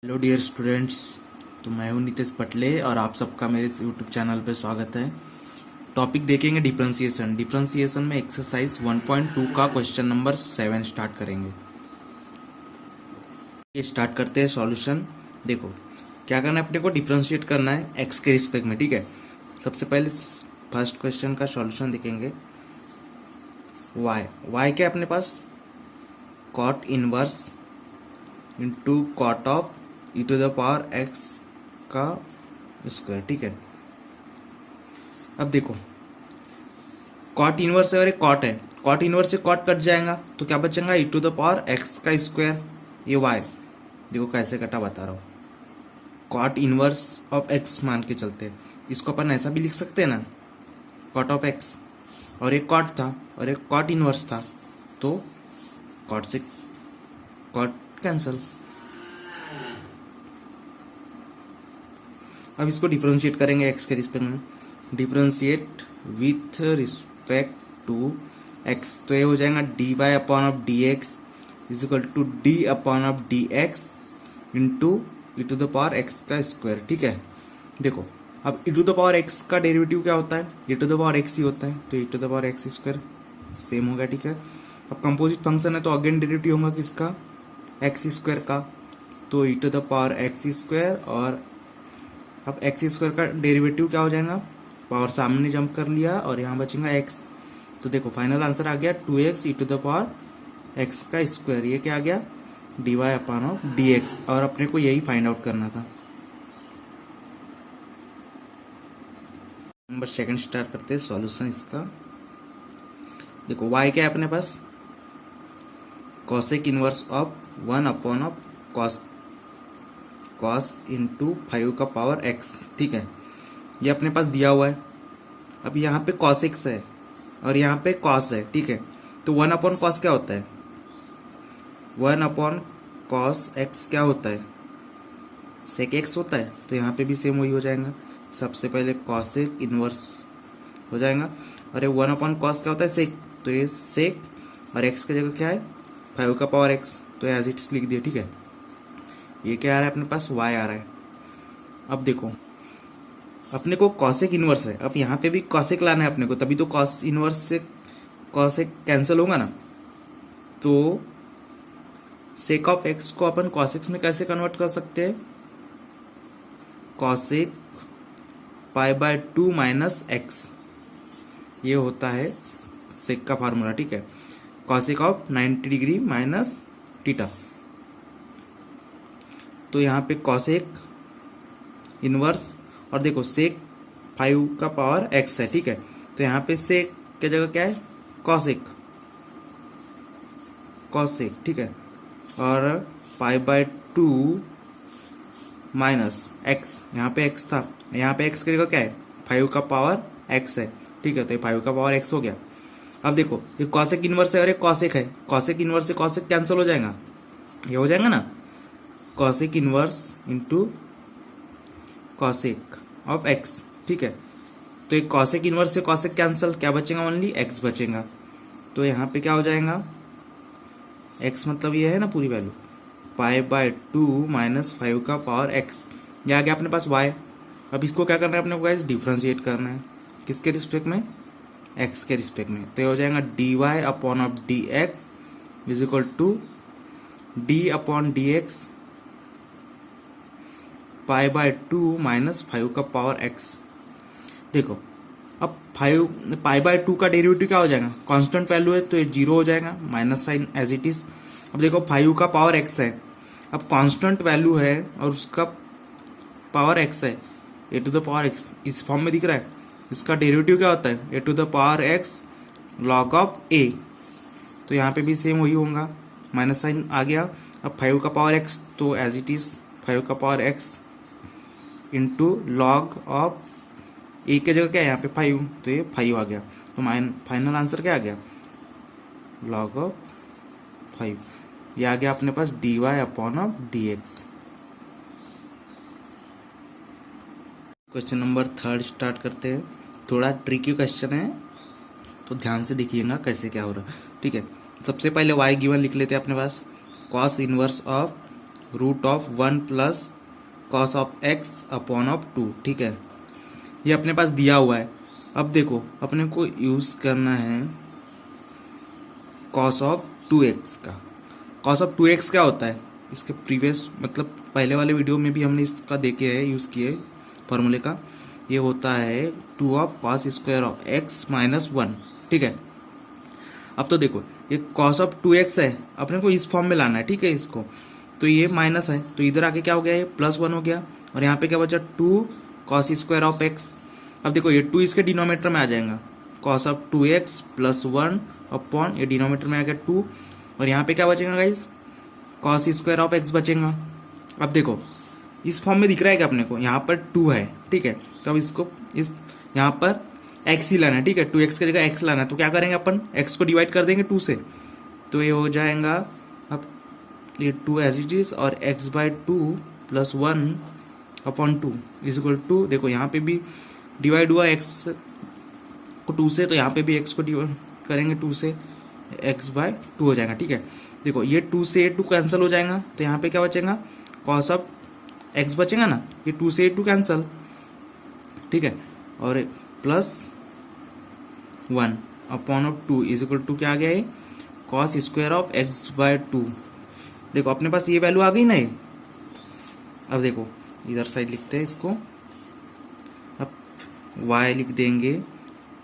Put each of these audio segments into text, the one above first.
Hello dear students. तो मैं हूं नितेश पटले और आप सबका मेरे यूट्यूब चैनल पे स्वागत है। टॉपिक देखेंगे डिफरेंशिएशन। डिफरेंशिएशन में एक्सरसाइज 1.2 का क्वेश्चन नंबर 7 स्टार्ट करेंगे। ये स्टार्ट करते हैं सॉल्यूशन। देखो क्या करना है, अपने को डिफरेंशिएट करना है एक्स के रिस्पेक्ट में। ठीक है, सबसे पहले फर्स्ट क्वेश्चन का सॉल्यूशन देखेंगे। वाई क्या अपने पास cot inverse into cot of e to the power x का स्क्वायर। ठीक है, अब देखो कॉट इनवर्स है और एक कॉट है, कॉट इनवर्स से कॉट कट जाएगा तो क्या बचेगा, ई टू द पावर एक्स का स्क्वायर। ये वाई देखो कैसे कटा बता रहा हूँ। कॉट इनवर्स ऑफ एक्स मान के चलते हैं, इसको अपन ऐसा भी लिख सकते हैं ना, कॉट ऑफ एक्स, और एक कॉट था और एक कॉट इनवर्स था, तो कॉट से कॉट कैंसल। अब इसको डिफरेंशिएट करेंगे एक्स के रिस्पेक्ट में। Differentiate with respect to x, तो ये हो जाएगा d y upon of d x is equal to d upon of d x into e to the power x का स्क्वायर। ठीक है, देखो अब e to the power x का डेरिवेटिव क्या होता है, e to the power x ही होता है, तो e to the power x square same होगा। ठीक है, अब कंपोजिट फंक्शन है तो अगेन डेरिवेटिव होगा किसका, एक्स स्क्वायर का, तो e to the power x square, और अब एक्स स्क्वायर का डेरिवेटिव क्या हो जाएगा, पावर सामने जंप कर लिया और यहाँ बचेगा एक्स, तो देखो फाइनल आंसर आ गया 2x e to the power x का स्क्वायर। ये क्या आ गया, d y upon of d x, और अपने को यही फाइंड आउट करना था। नंबर सेकंड स्टार्ट करते हैं सॉल्यूशन इसका। देखो y क्या है अपने पास, cosec inverse of 1 upon of cos into 5 का पावर x। ठीक है, ये अपने पास दिया हुआ है। अब यहाँ पे cos x है और यहाँ पे cos है। ठीक है, तो 1 अपॉन कॉस क्या होता है, 1 अपॉन कॉस x क्या होता है, सेक x होता है, तो यहाँ पे भी सेम वही हो जाएगा। सबसे पहले कॉसेक इनवर्स हो जाएगा, और ये 1 अपॉन कॉस क्या होता है, सेक, तो ये सेक, और x की जगह क्या है 5 का पावर x, तो एज इट लिख दिया। ठीक है, ये क्या आ रहा है अपने पास, y आ रहा है। अब देखो अपने को कॉसेक इनवर्स है, अब यहाँ पे भी कॉसेक लाना है अपने को, तभी तो कॉस इनवर्स से कॉसेक कैंसिल होगा ना, तो सेक ऑफ एक्स को अपन कॉसेक्स में कैसे कन्वर्ट कर सकते हैं, cosec pi by 2 minus x, ये होता है सेक का फार्मूला। ठीक है, cosec of 90 degree minus theta, तो यहाँ पे कॉसेक इनवर्स, और देखो सेक 5 का पावर x है। ठीक है, तो यहाँ पे सेक की जगह क्या है, कॉसेक, कॉसेक। ठीक है, और पाई बाय 2 माइनस एक्स, यहाँ पे x था, यहाँ पे x की जगह क्या है 5 का पावर x है। ठीक है, तो ये 5 का पावर x हो गया। अब देखो ये कॉसेक इनवर्स है और एक कॉसेक है, कॉसेक इनवर्स से कॉसेक कैंसिल हो जाएगा, ये हो जाएगा ना, cosec inverse into cosec of x. ठीक है, तो एक कॉसेक इनवर्स से कॉसेक कैंसिल, क्या बचेगा, ओनली एक्स बचेगा, तो यहाँ पे क्या हो जाएगा, एक्स मतलब ये है ना पूरी वैल्यू, पाई बाय 2 माइनस 5 का पावर एक्स, ये आ गया अपने पास y। अब इसको क्या करना है अपने को गाइस, डिफरेंशिएट करना है, किसके रिस्पेक्ट में, एक्स के रिस्पेक्ट में, तो ये हो जाएगा d y upon of d x is equal to d upon d x pi by 2 minus 5 का पावर x। देखो अब 5 पाई बाय 2 का डेरिवेटिव क्या हो जाएगा, कांस्टेंट वैल्यू है तो ये 0 हो जाएगा, minus sine as it is. अब देखो 5 का पावर x है, अब कांस्टेंट वैल्यू है और उसका पावर x है, a to the power x इस फॉर्म में दिख रहा है, इसका डेरिवेटिव क्या होता है, a to the power x log of a, तो यहाँ पे भी सेम वही होगा, माइनस साइन आ गया। अब 5 का पावर x तो एज इट इज 5 का power x into log of a की जगह क्या है यहाँ पे 5, तो ये 5 आ गया, तो फाइनल आंसर क्या आ गया, लॉग ऑफ 5, ये आ गया अपने पास d y upon of d x. Question number 3 start करते हैं। थोड़ा ट्रिकी क्वेश्चन है तो ध्यान से देखिएगा कैसे क्या हो रहा है। ठीक है, सबसे पहले y गिवन लिख लेते हैं अपने पास, cos inverse of root of 1 plus cos of x upon of 2, ठीक है। ये अपने पास दिया हुआ है। अब देखो अपने को यूज करना है कॉस ऑफ 2x का। कॉस ऑफ 2x क्या होता है, इसके प्रीवियस मतलब पहले वाले वीडियो में भी हमने इसका देखे है, यूज़ किए फॉर्मूले का। ये होता है 2 of cos square of x minus 1, ठीक है। अब तो देखो ये कॉस ऑफ 2x है, अपने को इस फॉर्म में लाना है, ठीक है इसको। तो ये माइनस है तो इधर आके क्या हो गया, ये +1 हो गया, और यहाँ पे क्या बचा 2 कॉस स्क्वायर ऑफ x। अब देखो ये 2 इसके डिनोमिनेटर में आ जाएगा, cos of 2x plus 1 upon ये डिनोमिनेटर में आ गया 2, और यहाँ पे क्या बचेगा guys, cos square of x बचेगा। अब देखो इस फॉर्म में दिख रहा है कि अपने को यहाँ पर 2 है, ठीक है। तो अब इसको इस यहाँ पर x ही लाना है, ठीक है। 2x की जगह x लाना है, तो क्या करेंगे अपन, x को डिवाइड कर देंगे 2 से, तो ये हो जाएगा अब ये 2 एज इट इज, और x by 2 plus 1 upon 2 is equal to, देखो यहाँ पे भी डिवाइड हुआ x को 2 से, तो यहाँ पे भी x को डिवाइड करेंगे 2 से, x बाय 2 हो जाएगा, ठीक है। देखो ये 2 से 2 कैंसिल हो जाएगा, तो यहाँ पे क्या बचेगा, कॉस ऑफ x बचेगा ना, ये 2 से 2 कैंसिल, ठीक है, और plus 1 upon of 2 is equal to क्या आ गया है, cos square of x by 2। देखो अपने पास ये वैल्यू आ गई ना ये। अब देखो इधर साइड लिखते हैं इसको, अब y लिख देंगे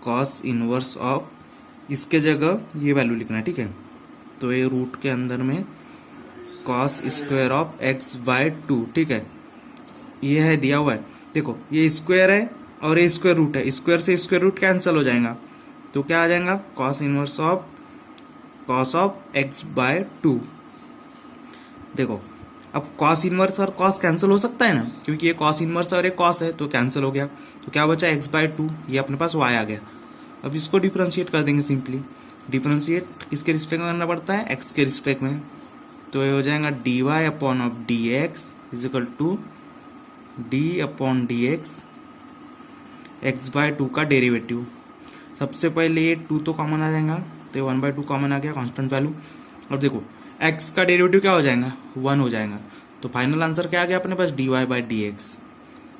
कॉस इनवर्स ऑफ, इसके जगह ये वैल्यू लिखना है, ठीक है। तो ये रूट के अंदर में cos square of x by 2, ठीक है। ये है दिया हुआ है, देखो ये स्क्वायर है और ये स्क्वायर रूट है, स्क्वायर से स्क्वायर रूट कैंसिल हो जाएगा, तो क्या आ जाएगा, cos inverse of cos of x by 2। देखो अब कॉस इनवर्स और कॉस कैंसिल हो सकता है ना, क्योंकि ये कॉस इनवर्स और ये कॉस है, तो कैंसिल हो गया, तो क्या बचा x बाय 2, ये अपने पास y आ गया। अब इसको डिफरेंशिएट कर देंगे सिंपली, डिफरेंशिएट किसके रिस्पेक्ट में करना पड़ता है, x के रिस्पेक्ट में, तो ये हो जाएगा dy upon of dx is equal to d upon dx, x by 2 का डेरिवेटिव। सबसे पहले ये 2 तो कॉमन आ जाएगा, तो ये 1 बाय 2 कॉमन आ गया, कांस्टेंट वैल्यू। और देखो x का डेरिवेटिव क्या हो जाएगा, 1 हो जाएगा, तो फाइनल आंसर क्या आ गया अपने पास, dy बाई dx,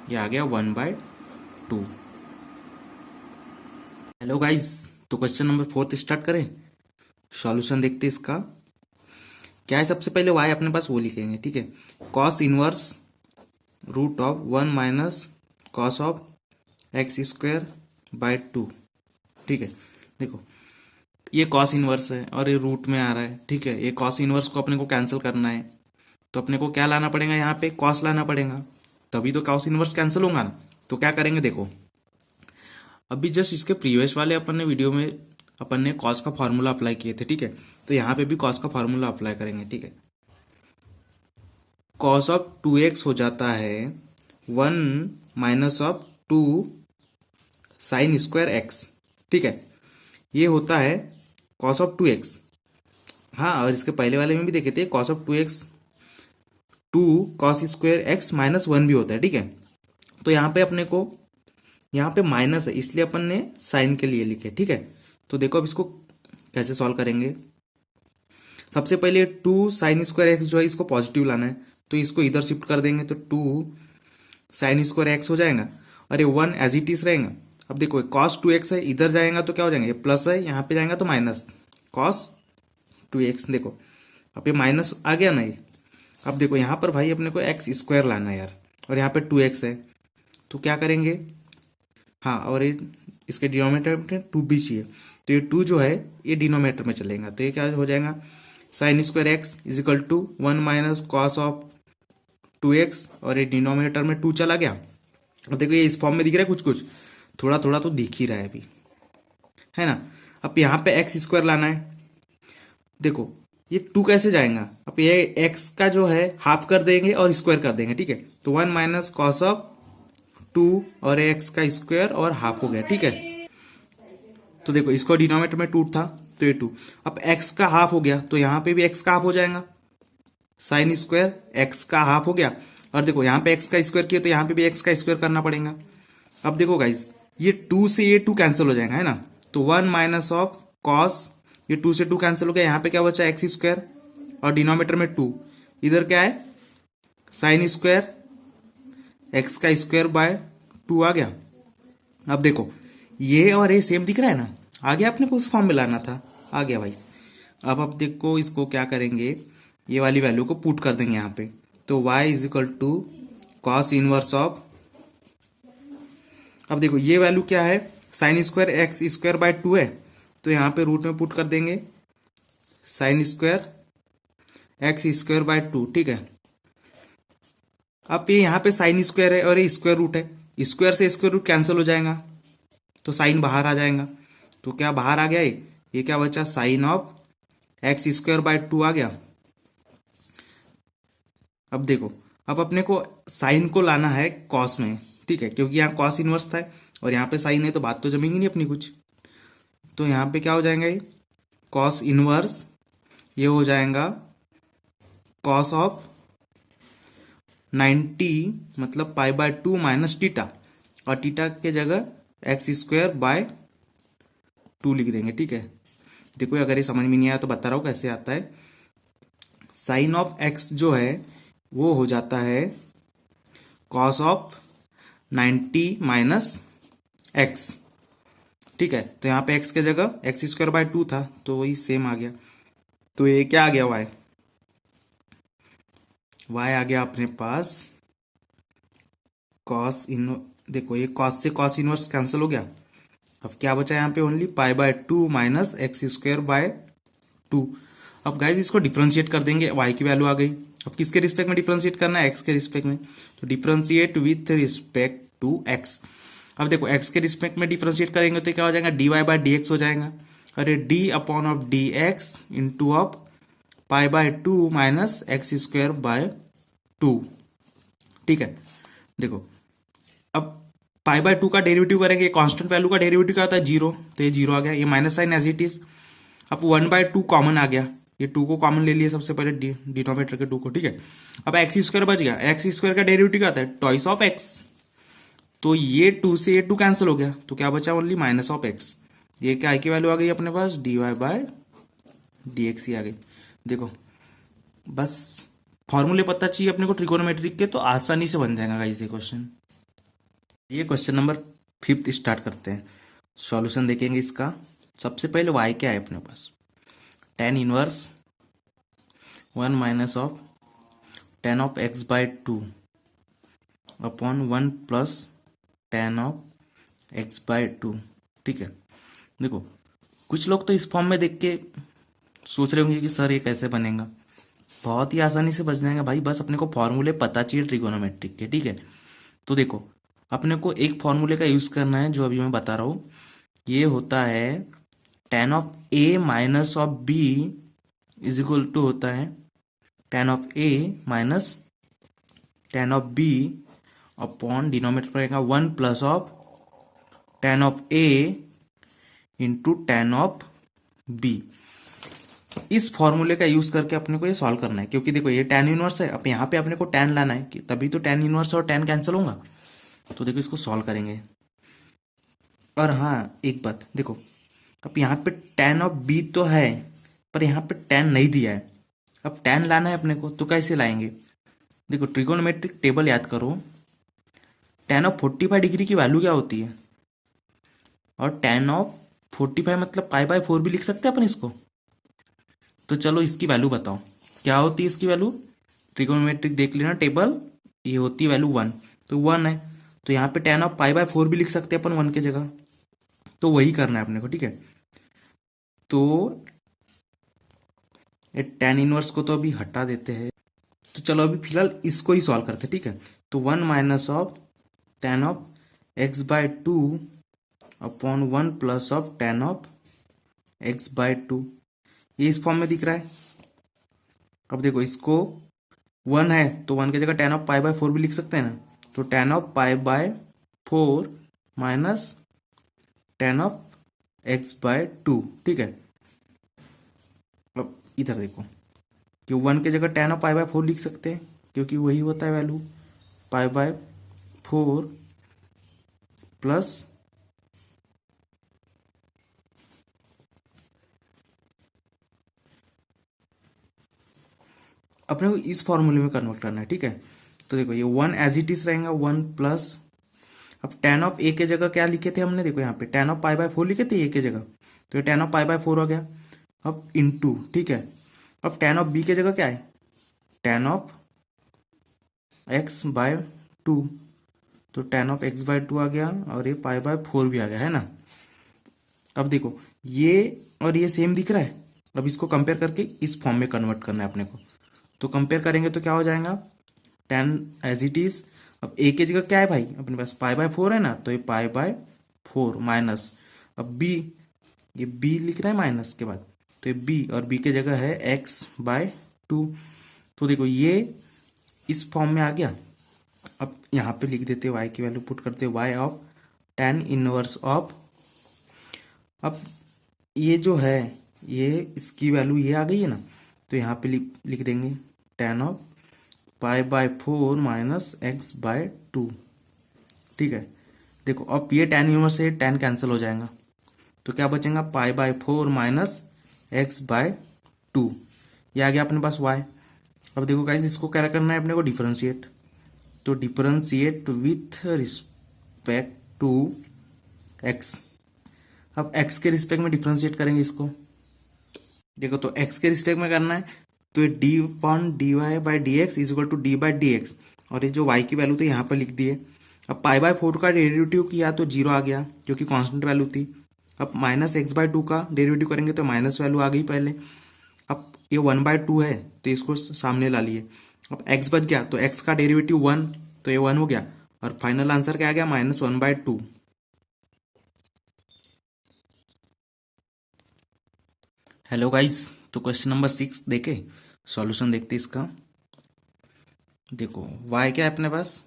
ये आ गया 1 बाय 2। हेलो गाइस, तो क्वेश्चन नंबर 4 स्टार्ट करें, सॉल्यूशन देखते इसका। क्या है, सबसे पहले y अपने पास वो लिखेंगे, ठीक है। Cos inverse root of 1 minus cos of x square by 2, ठीक है। देखो ये कॉस इनवर्स है और ये रूट में आ रहा है, ठीक है। ये कॉस इनवर्स को अपने को कैंसिल करना है, तो अपने को क्या लाना पड़ेगा, यहाँ पे कॉस लाना पड़ेगा, तभी तो कॉस इनवर्स कैंसिल होगा ना। तो क्या करेंगे, देखो अभी जस्ट इसके प्रीवियस वाले अपन ने वीडियो में अपन ने कॉस का फार्मूला अप्लाई किए थे, ठीक है। तो यहाँ पे भी कॉस का फार्मूला अप्लाई करेंगे, ठीक है। कॉस ऑफ 2x हो जाता है 1 minus of 2 sign square x, ठीक है। ये होता है कॉस ऑफ 2x। हाँ, और इसके पहले वाले में भी देखे थे cos of 2x 2 cos square x minus 1 भी होता है, ठीक है। तो यहाँ पे अपने को यहाँ पे माइनस है, इसलिए अपन ने साइन के लिए लिखे, ठीक है। तो देखो अब इसको कैसे सॉल्व करेंगे। सबसे पहले 2 साइन स्क्वायर एक्स जो है इसको पॉजिटिव लाना है, तो इसको इधर शिफ्ट कर देंगे, तो 2 साइन स्क्वायर एक्स हो जाएगा, और ये 1 एज इट इज रहेगा। अब देखो कॉस 2x है, इधर जाएगा तो क्या हो जाएगा, ये प्लस है, यहाँ पे जाएगा तो माइनस कॉस 2x। देखो अब ये माइनस आ गया ना ये। अब देखो यहाँ पर भाई अपने को एक्स स्क्वायर लाना है यार, और यहाँ पे 2x है, तो क्या करेंगे, हाँ, और ये इसके डिनोमिनेटर में 2 भी चाहिए, तो ये 2 जो है ये डिनोमिनेटर में चलेगा, तो ये क्या हो जाएगा, sine square x is equal to 1 minus cos of 2x, और ये डिनोमिनेटर में 2 चला गया। और देखो ये इस फॉर्म में दिख रहा है, कुछ कुछ थोड़ा थोड़ा तो दिख ही रहा है अभी, है ना। अब यहाँ पे एक्स स्क्वायर लाना है, देखो ये 2 कैसे जाएगा, अब ये x का जो है हाफ कर देंगे और स्क्वायर कर देंगे, ठीक है। तो 1 माइनस कॉस ऑफ 2 और x का स्क्वायर और हाफ हो गया, ठीक है। तो देखो इसको डिनोमिनेटर में 2 था, तो ये 2, अब x का हाफ हो गया, तो यहाँ पे भी x का हाफ हो जाएगा, साइन स्क्वायर x का हाफ हो गया। और देखो यहाँ पे x का स्क्वायर किया, तो यहाँ पे भी x का स्क्वायर करना पड़ेगा। अब देखो गाइस ये 2 से ये 2 कैंसिल हो जाएगा, है ना। तो 1 माइनस ऑफ कॉस, ये 2 से 2 कैंसिल हो गया, यहाँ पे क्या बचा एक्स स्क्वायर और डिनोमिनेटर में 2, इधर क्या है साइन स्क्वायर एक्स का स्क्वायर बाय 2 आ गया। अब देखो ये और ये सेम दिख रहा है ना, आगे आपने को उस फॉर्म में लाना था, आ गया भाई। अब देखो इसको क्या करेंगे, ये वाली वैल्यू को पुट कर देंगे यहाँ पे। तो y is equal to cos inverse of, अब देखो ये वैल्यू क्या है, sine square x square by 2 है, तो यहाँ पे रूट में पुट कर देंगे sign square x square by 2, ठीक है। अब ये यहाँ पे साइन स्क्वायर है और ये स्क्वायर रूट है, स्क्वायर से स्क्वायर रूट कैंसिल हो जाएगा, तो साइन बाहर आ जाएगा। तो क्या बाहर आ गया, ये क्या बचा, sine of x square by 2 आ गया। अब देखो अब अपने को साइन को लाना है कॉस में, ठीक है, क्योंकि यहाँ कॉस इनवर्स था और यहाँ पे साइन है, तो बात तो जमेगी नहीं अपनी कुछ। तो यहाँ पे क्या हो जाएगा, ये कॉस इनवर्स, ये हो जाएगा कॉस ऑफ 90 मतलब पाई बाय 2 माइनस टीटा, और टीटा के जगह एक्स स्क्वायर बाय 2 लिख देंगे, ठीक है। देखो अगर ये समझ में नहीं आया तो बता रहा हूँ कैसे आता है। साइन ऑफ एक्स जो है वो हो जाता है कॉस ऑफ 90 माइनस एक्स, ठीक है। तो यहाँ पे एक्स के जगह एक्स स्क्वायर बाय 2 था, तो वही सेम आ गया। तो ये क्या आ गया, वाई, वाई आ गया अपने पास कॉस इन, देखो ये कॉस से कॉस इनवर्स कैंसिल हो गया। अब क्या बचा यहाँ पे, only pi by 2 minus x square by 2। अब गाइज इसको डिफ्रेंशिएट कर देंगे, वाई की वैल्यू आ गई। अब किसके रिस्पेक्ट में डिफ्रेंशिएट करना है, एक्स के रिस्पेक्ट में, तो differentiate with respect to x. अब देखो एक्स के रिस्पेक्ट में डिफ्रेंशिएट करेंगे तो क्या हो जाएगा, d y by d x हो जाएगा, अरे d upon of d x into of pi by 2 minus x square by 2, ठीक है। देखो अब पाई बाय 2 का डेरिवेटिव करेंगे, कांस्टेंट वैल्यू का डेरिवेटिव क्या होता है, 0, तो ये 0 आ गया, ये minus sine as it is. अब 1/2 कॉमन आ गया, ये 2 को कॉमन ले लिया सबसे पहले डिनोमिनेटर के 2 को, ठीक है। अब एक्स स्क्वायर बच गया, एक्स स्क्वायर का डेरिवेटिव क्या आता है, टॉइस ऑफ एक्स, तो ये 2 से ये 2 कैंसिल हो गया, तो क्या बचा, ओनली माइनस ऑफ एक्स। ये क्या आई की वैल्यू आ गई अपने पास, d y by d x ही आ गई। देखो बस फॉर्मूले पता चाहिए अपने को ट्रिगोनोमेट्रिक के, तो आसानी से बन जाएगा गाइस ये क्वेश्चन। ये क्वेश्चन नंबर 5 स्टार्ट करते हैं, सॉल्यूशन देखेंगे इसका। सबसे पहले y क्या है अपने पास, tan inverse 1 minus of tan of x by 2 upon 1 plus tan of x by 2, ठीक है। देखो कुछ लोग तो इस फॉर्म में देख के सोच रहे होंगे कि सर ये कैसे बनेगा, बहुत ही आसानी से बच जाएगा भाई, बस अपने को फॉर्मूले पता चाहिए ट्रिगोनोमेट्रिक के, ठीक है। तो देखो अपने को एक फॉर्मूले का यूज करना है जो अभी मैं बता रहा हूँ, ये होता है tan of a minus of b is equal to होता है tan of a minus tan of b upon denominator पर आएगा 1 plus of tan of a into tan of b। इस फॉर्मूले का यूज करके अपने को ये सॉल्व करना है, क्योंकि देखो ये tan इनवर्स है, अब यहाँ पे अपने को tan लाना है, कि तभी तो tan इनवर्स और tan कैंसिल होगा। तो देखो इसको सॉल्व करेंगे, और हाँ एक बात देखो, अब यहाँ पे tan ऑफ b तो है, पर यहाँ पे tan नहीं दिया है, अब tan लाना है अपने को, तो कैसे लाएंगे। देखो ट्रिगोनोमेट्रिक टेबल याद करो, tan ऑफ 45 डिग्री की वैल्यू क्या होती है, और tan ऑफ 45 मतलब पाई बाय 4 भी लिख सकते हैं अपन इसको। तो चलो इसकी वैल्यू बताओ क्या होती है, इसकी वैल्यू ट्रिगोनोमेट्रिक देख लेना टेबल, ये होती है वैल्यू 1, तो 1 है, तो यहाँ पे tan ऑफ पाई बाय 4 भी लिख सकते हैं अपन 1 के जगह, तो वही करना है अपने को, ठीक है। तो ये tan इनवर्स को तो अभी हटा देते हैं, तो चलो अभी फिलहाल इसको ही सॉल्व करते हैं, ठीक है। तो 1 minus of tan of x by 2 upon 1 plus of tan of x by 2, ये इस फॉर्म में दिख रहा है। अब देखो इसको 1 है तो 1 की जगह tan ऑफ पाई बाय 4 भी लिख सकते हैं ना, तो tan of pi by 4 minus tan of x by 2, ठीक है। अब इधर देखो कि 1 की जगह tan ऑफ पाई बाय 4 लिख सकते हैं, क्योंकि वही होता है वैल्यू पाई बाय 4 प्लस अपने को इस फॉर्मूले में कन्वर्ट करना है, ठीक है। तो देखो ये 1 एज इट इज रहेगा, 1 प्लस, अब tan ऑफ ए के जगह क्या लिखे थे हमने, देखो यहाँ पे tan ऑफ पाई बाय 4 लिखे थे ए के जगह, तो ये tan ऑफ पाई बाय 4 हो गया। अब इनटू, ठीक है, अब tan ऑफ बी के जगह क्या है, tan ऑफ एक्स बाय 2, तो tan ऑफ एक्स बाय 2 आ गया, और ये पाई बाय 4 भी आ गया, है ना। अब देखो ये और ये सेम दिख रहा है, अब इसको कंपेयर करके इस फॉर्म में कन्वर्ट करना है अपने को, तो कंपेयर करेंगे तो क्या हो जाएगा, tan एज इट इज, अब ए की जगह क्या है भाई अपने पास, पाई बाय 4 है ना, तो ये पाई बाय 4 माइनस, अब बी, ये बी लिख रहा है माइनस के बाद, तो ये बी, और बी की जगह है एक्स बाय 2, तो देखो ये इस फॉर्म में आ गया। अब यहाँ पे लिख देते वाई की वैल्यू पुट करते y of tan inverse of, अब ये जो है ये इसकी वैल्यू ये आ गई है ना, तो यहाँ पे लिख देंगे tan of pi by 4 minus x by 2, ठीक है। देखो अब ये tan इनवर्स से tan कैंसिल हो जाएगा, तो क्या बचेगा, pi by 4 minus x by 2, ये आ गया अपने पास y। अब देखो गाइस इसको क्या करना है अपने को, डिफरेंशिएट, तो differentiate with respect to x, अब x के रिस्पेक्ट में डिफरेंशिएट करेंगे इसको, देखो तो x के रिस्पेक्ट में करना है, तो ये d upon d y by d x is equal to d by d x, और ये जो y की वैल्यू थी यहाँ पर लिख दिए। अब पाई बाय 4 का डेरिवेटिव किया तो 0 आ गया क्योंकि कांस्टेंट वैल्यू थी। अब माइनस एक्स बाय 2 का डेरिवेटिव करेंगे तो माइनस वैल्यू आ गई पहले। अब ये 1/2 है तो इसको सामने ला लिए, अब x बच गया तो x का डेरिवेटिव 1, तो ये 1 हो गया, और फाइनल आंसर क्या आ गया, -1/2। हेलो गाइस, तो क्वेश्चन नंबर 6 देखे, सॉल्यूशन देखते इसका। देखो y क्या है अपने पास,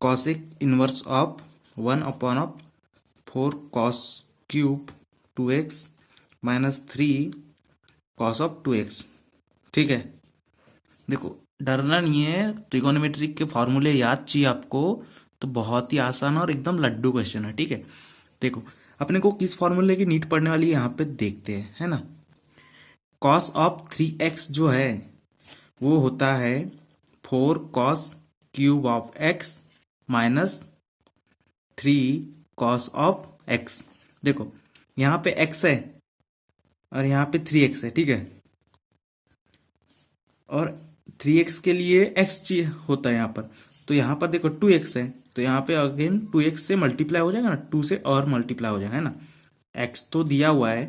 cosec inverse of 1/4 cos cube 2x minus 3 cos of 2x, ठीक है। देखो डरना नहीं है, ट्रिगोनोमेट्रिक के फॉर्मूले याद चाहिए आपको, तो बहुत ही आसान और एकदम लड्डू क्वेश्चन है, ठीक है। देखो अपने को किस फॉर्मूले की नीड पड़ने वाली है यहाँ पे देखते हैं, है ना। कॉस ऑफ 3x जो है वो होता है 4 cos cube of x minus 3 cos of x। देखो यहाँ पे x है और यहाँ पे 3x है, ठीक है, और 3x के लिए x चाहिए होता है यहाँ पर, तो यहाँ पर देखो 2x है, तो यहाँ पे अगेन 2x से मल्टीप्लाई हो जाएगा ना, 2 से और मल्टीप्लाई हो जाएगा, है ना। x तो दिया हुआ है,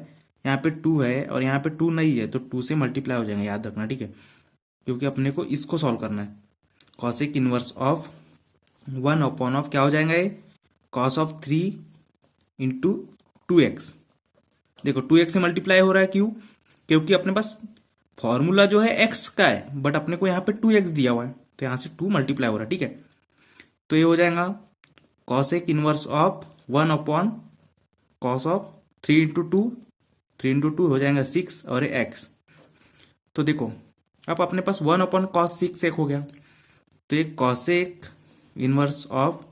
यहाँ पे 2 है और यहाँ पे 2 नहीं है, तो 2 से मल्टीप्लाई हो जाएंगे, याद रखना, ठीक है, क्योंकि अपने को इसको सॉल्व करना है। कॉसिक इनवर्स ऑफ 1/, क्या हो जाएगा ये, कॉस ऑफ 3 इंटू 2x। देखो 2x से मल्टीप्लाई हो रहा है, क्यों, क्योंकि अपने पास फॉर्मूला जो है x का है, बट अपने को यहाँ पे 2x दिया हुआ है, तो यहाँ से 2 मल्टीप्लाई हो रहा है, ठीक है। तो ये हो जाएगा cosec inverse of 1/ cos of 3 into 2, 3 into 2 हो जाएगा 6, और ये x। तो देखो अब अपने पास 1/cos 6 एक हो गया, तो ये कॉसेक इनवर्स ऑफ,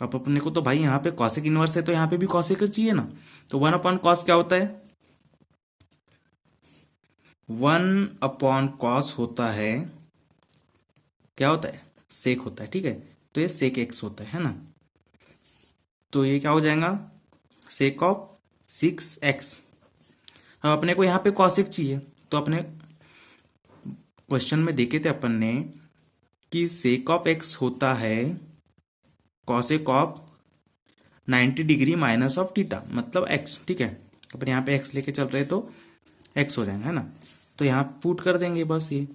अब अपने को तो भाई यहाँ पे कॉसेक इनवर्स है तो यहाँ पे भी कॉसेक चाहिए ना, तो 1/cos क्या होता है, 1/cos होता है, क्या होता है, सेक होता है, ठीक है, तो ये सेक x होता है ना। तो ये क्या हो जाएगा, सेक ऑफ 6x। अब अपने को यहाँ पे कॉसेक चाहिए, तो अपने क्वेश्चन में देखे थे अपन ने कि सेक ऑफ x होता है cosec of 90 degree minus of theta, मतलब x, ठीक है। अपन यहाँ पे x लेके चल रहे तो x हो जाएगा, है ना। तो यहाँ पुट कर देंगे बस, ये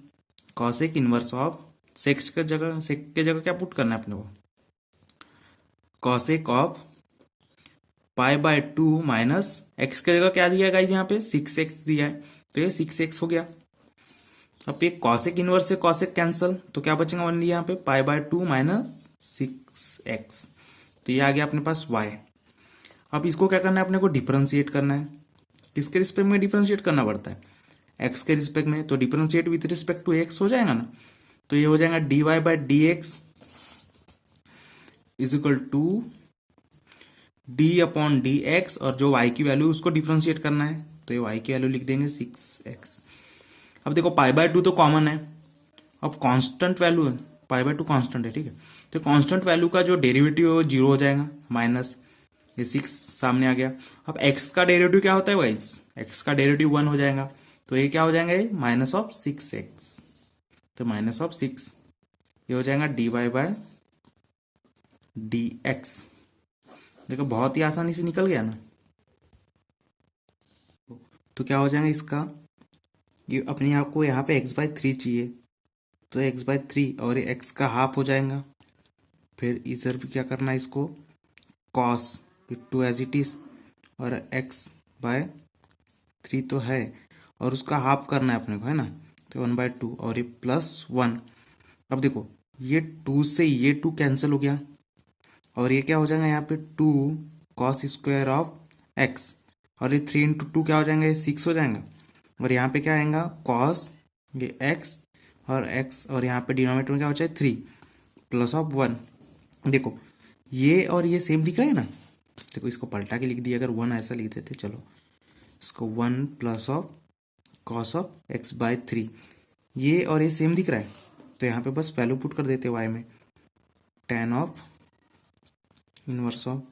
कॉसेक इनवर्स ऑफ सेक के जगह क्या पुट करना है अपने को, cosec of pi by 2 minus x के जगह क्या दिया गाइस, यहाँ पे 6x दिया है, तो ये 6x हो गया। अब ये कॉसेक इनवर्स से कॉसेक कैंसल, तो क्या बचेगा ओनली यहाँ पे पाई बाय 2 माइनस 6x, तो ये आ गया अपने पास y। अब इसको क्या करना है अपने को, डिफरेंशिएट करना है। किसके रिस्पेक्ट में डिफरेंशिएट करना पड़ता है, x के रिस्पेक्ट में, तो differentiate with respect to x हो जाएगा ना, तो ये हो जाएगा dy by d x is equal to d/dx, और जो y की वैल्यू उसको डिफरेंशिएट करना है, तो ये y की वैल्यू लिख देंगे 6x। अब देखो पाई बाय 2 तो कॉमन है, अब कांस्टेंट वैल्यू है, पाई बाय टू कांस्टेंट है, ठीक है। तो कांस्टेंट वैल्यू का जो डेरिवेटिव है वो 0 हो जाएगा, माइनस ये 6 सामने आ गया। अब x का डेरिवेटिव क्या होता है गाइस, x का डेरिवेटिव 1 हो जाएगा, तो ये क्या हो जाएगा, ये माइनस ऑफ 6x, तो माइनस ऑफ 6 ये हो जाएगा dy बाय dx। देखो बहुत ही आसानी से निकल गया ना। तो क्या हो जाएगा इसका, ये अपने आप को यहाँ पे x/3 चाहिए, तो x/3 और ये x का हाफ हो जाएगा। फिर इधर भी क्या करना है इसको, cos 2 एज इट इज, और x/3 तो है और उसका हाफ करना है अपने को, है ना, तो 1/2 और ये +1। अब देखो ये 2 से ये 2 कैंसिल हो गया और ये क्या हो जाएगा यहाँ पे 2 cos स्क्वायर ऑफ x, और ये 3 × 2 क्या हो जाएगा, ये 6 हो जाएगा। और यहाँ पे क्या आएगा cos ये x और यहाँ पे डिनोमिनेटर में क्या हो जाए 3 +1। देखो ये और ये सेम दिख रहा है ना, देखो इसको पलटा के लिख दिया, अगर 1 ऐसा लिख देते, चलो इसको 1 cos ऑफ x/3, ये और ये सेम दिख रहा है, तो यहाँ पे बस वैल्यू पुट कर देते y में, tan ऑफ इनवर्स ऑफ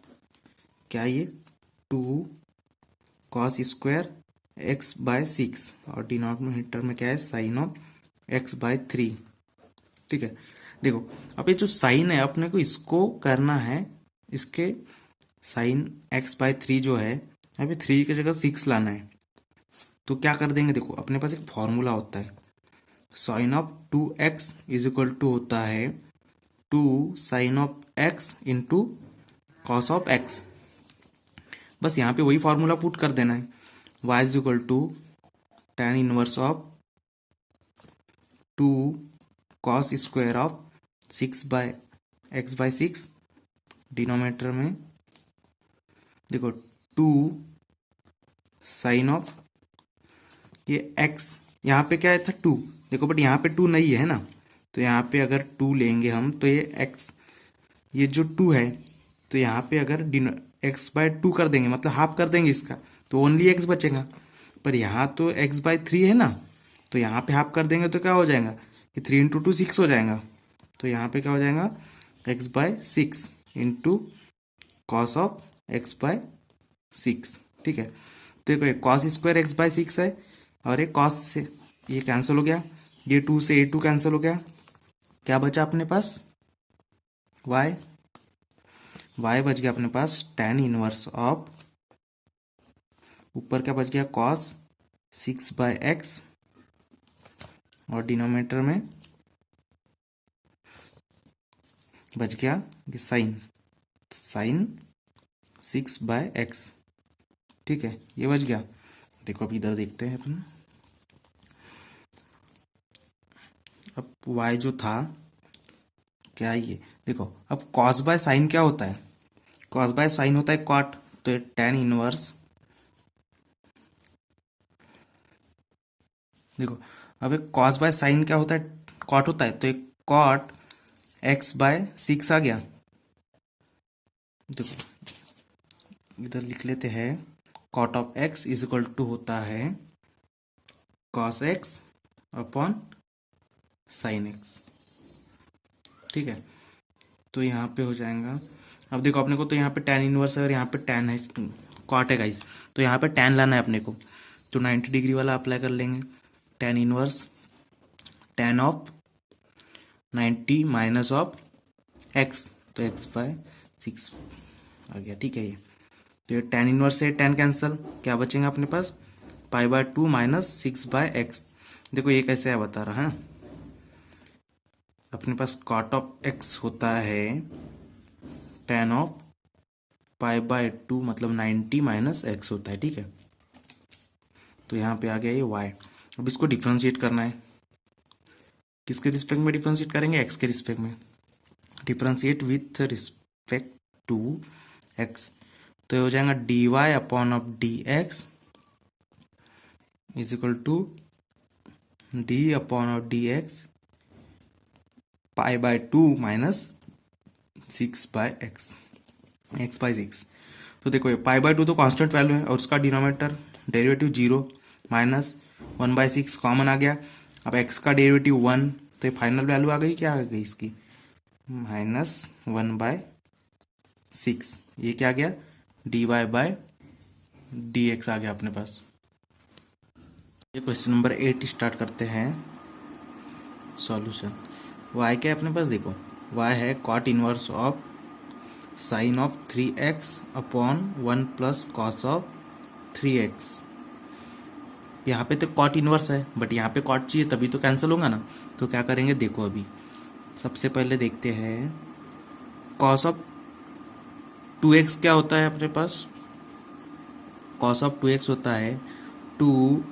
क्या, ये 2 cos स्क्वायर x/6 और डिनोमिनेटर में क्या है साइन ऑफ x/3, ठीक है। देखो अब ये जो साइन है अपने को इसको करना है, इसके साइन x/3 जो है यहाँ पे 3 की जगह 6 लाना है, तो क्या कर देंगे, देखो अपने पास एक फॉर्मूला होता है, sine of 2x is equal to होता है 2 sine of x into cos of x। बस यहाँ पे वही फॉर्मूला पुट कर देना है, y is equal to tan inverse of 2 cos square of 6/x/6, denominator में देखो 2 साइन ऑफ ये x, यहाँ पे क्या था 2, देखो बट यहाँ पे 2 नहीं है ना, तो यहाँ पे अगर 2 लेंगे हम तो ये x, ये जो 2 है तो यहाँ पे अगर x/2 कर देंगे मतलब हाफ कर देंगे इसका, तो ओनली x बचेगा। पर यहाँ तो x/3 है ना, तो यहाँ पे हाफ कर देंगे तो क्या हो जाएगा, ये 3 × 2 6 हो जाएगा, तो यहाँ पे क्या हो जाएगा x/6 into cos of x/6, ठीक है। तो देखो ये कॉस स्क्वायर x/6 है और ये कॉस से ये कैंसिल हो गया, ये 2 से ये 2 कैंसिल हो गया, क्या बचा अपने पास y बच गया अपने पास tan इनवर्स ऑफ, ऊपर क्या बच गया cos 6/x और डिनोमिनेटर में बच गया ये साइन 6/x, ठीक है, ये बच गया। देखो अब इधर देखते हैं अपन, अब y जो था क्या, ये देखो अब cos बाय साइन क्या होता है, cos बाय साइन होता है cot, तो ये tan इनवर्स, देखो अब एक cos बाय साइन क्या होता है cot होता है, तो एक cot x/6 आ गया। देखो इधर लिख लेते हैं cot of x is equal to होता है cos x upon sine x, ठीक है। तो यहाँ पे हो जाएगा, अब देखो अपने को तो यहाँ पे tan इनवर्स है और यहाँ पे tan है, cot है गाइस, तो यहाँ पे tan लाना है अपने को, तो 90 डिग्री वाला अप्लाई कर लेंगे, tan inverse tan of 90 minus of x, तो x/6 आ गया, ठीक है। ये तो ये tan इनवर्स से tan कैंसिल, क्या बचेगा अपने पास π/2 माइनस 6/x। देखो ये कैसे है बता रहा है, अपने पास cot ऑफ x होता है tan ऑफ π/2 मतलब 90 माइनस x होता है, ठीक है। तो यहाँ पे आ गया ये y। अब इसको डिफ्रेंशिएट करना है, किसके रिस्पेक्ट में डिफ्रेंशिएट करेंगे, x के रिस्पेक्ट में, differentiate with respect to x, तो हो जाएगा dy upon of dx is equal to d upon of dx π/2 minus 6/x, x/6। तो देखो ये π/2 तो कांस्टेंट वैल्यू है और उसका डिनोमिनेटर डेरिवेटिव 0 माइनस 1/6 कॉमन आ गया। अब x का डेरिवेटिव 1, तो ये फाइनल वैल्यू आ गई, क्या आ गई इसकी, -1/6। ये क्या आ गया, dy/dx आ गया अपने पास। ये क्वेश्चन नंबर 8 स्टार्ट करते हैं सॉल्यूशन। y क्या है अपने पास, देखो y है cot inverse of sine of 3x/1 plus cos of 3x। यहाँ पे तो कॉट इनवर्स है, बट यहाँ पे कॉट चाहिए तभी तो कैंसिल होगा ना। तो क्या करेंगे देखो, अभी सबसे पहले देखते हैं कॉस ऑफ 2x क्या होता है अपने पास, कॉस ऑफ 2x होता है 2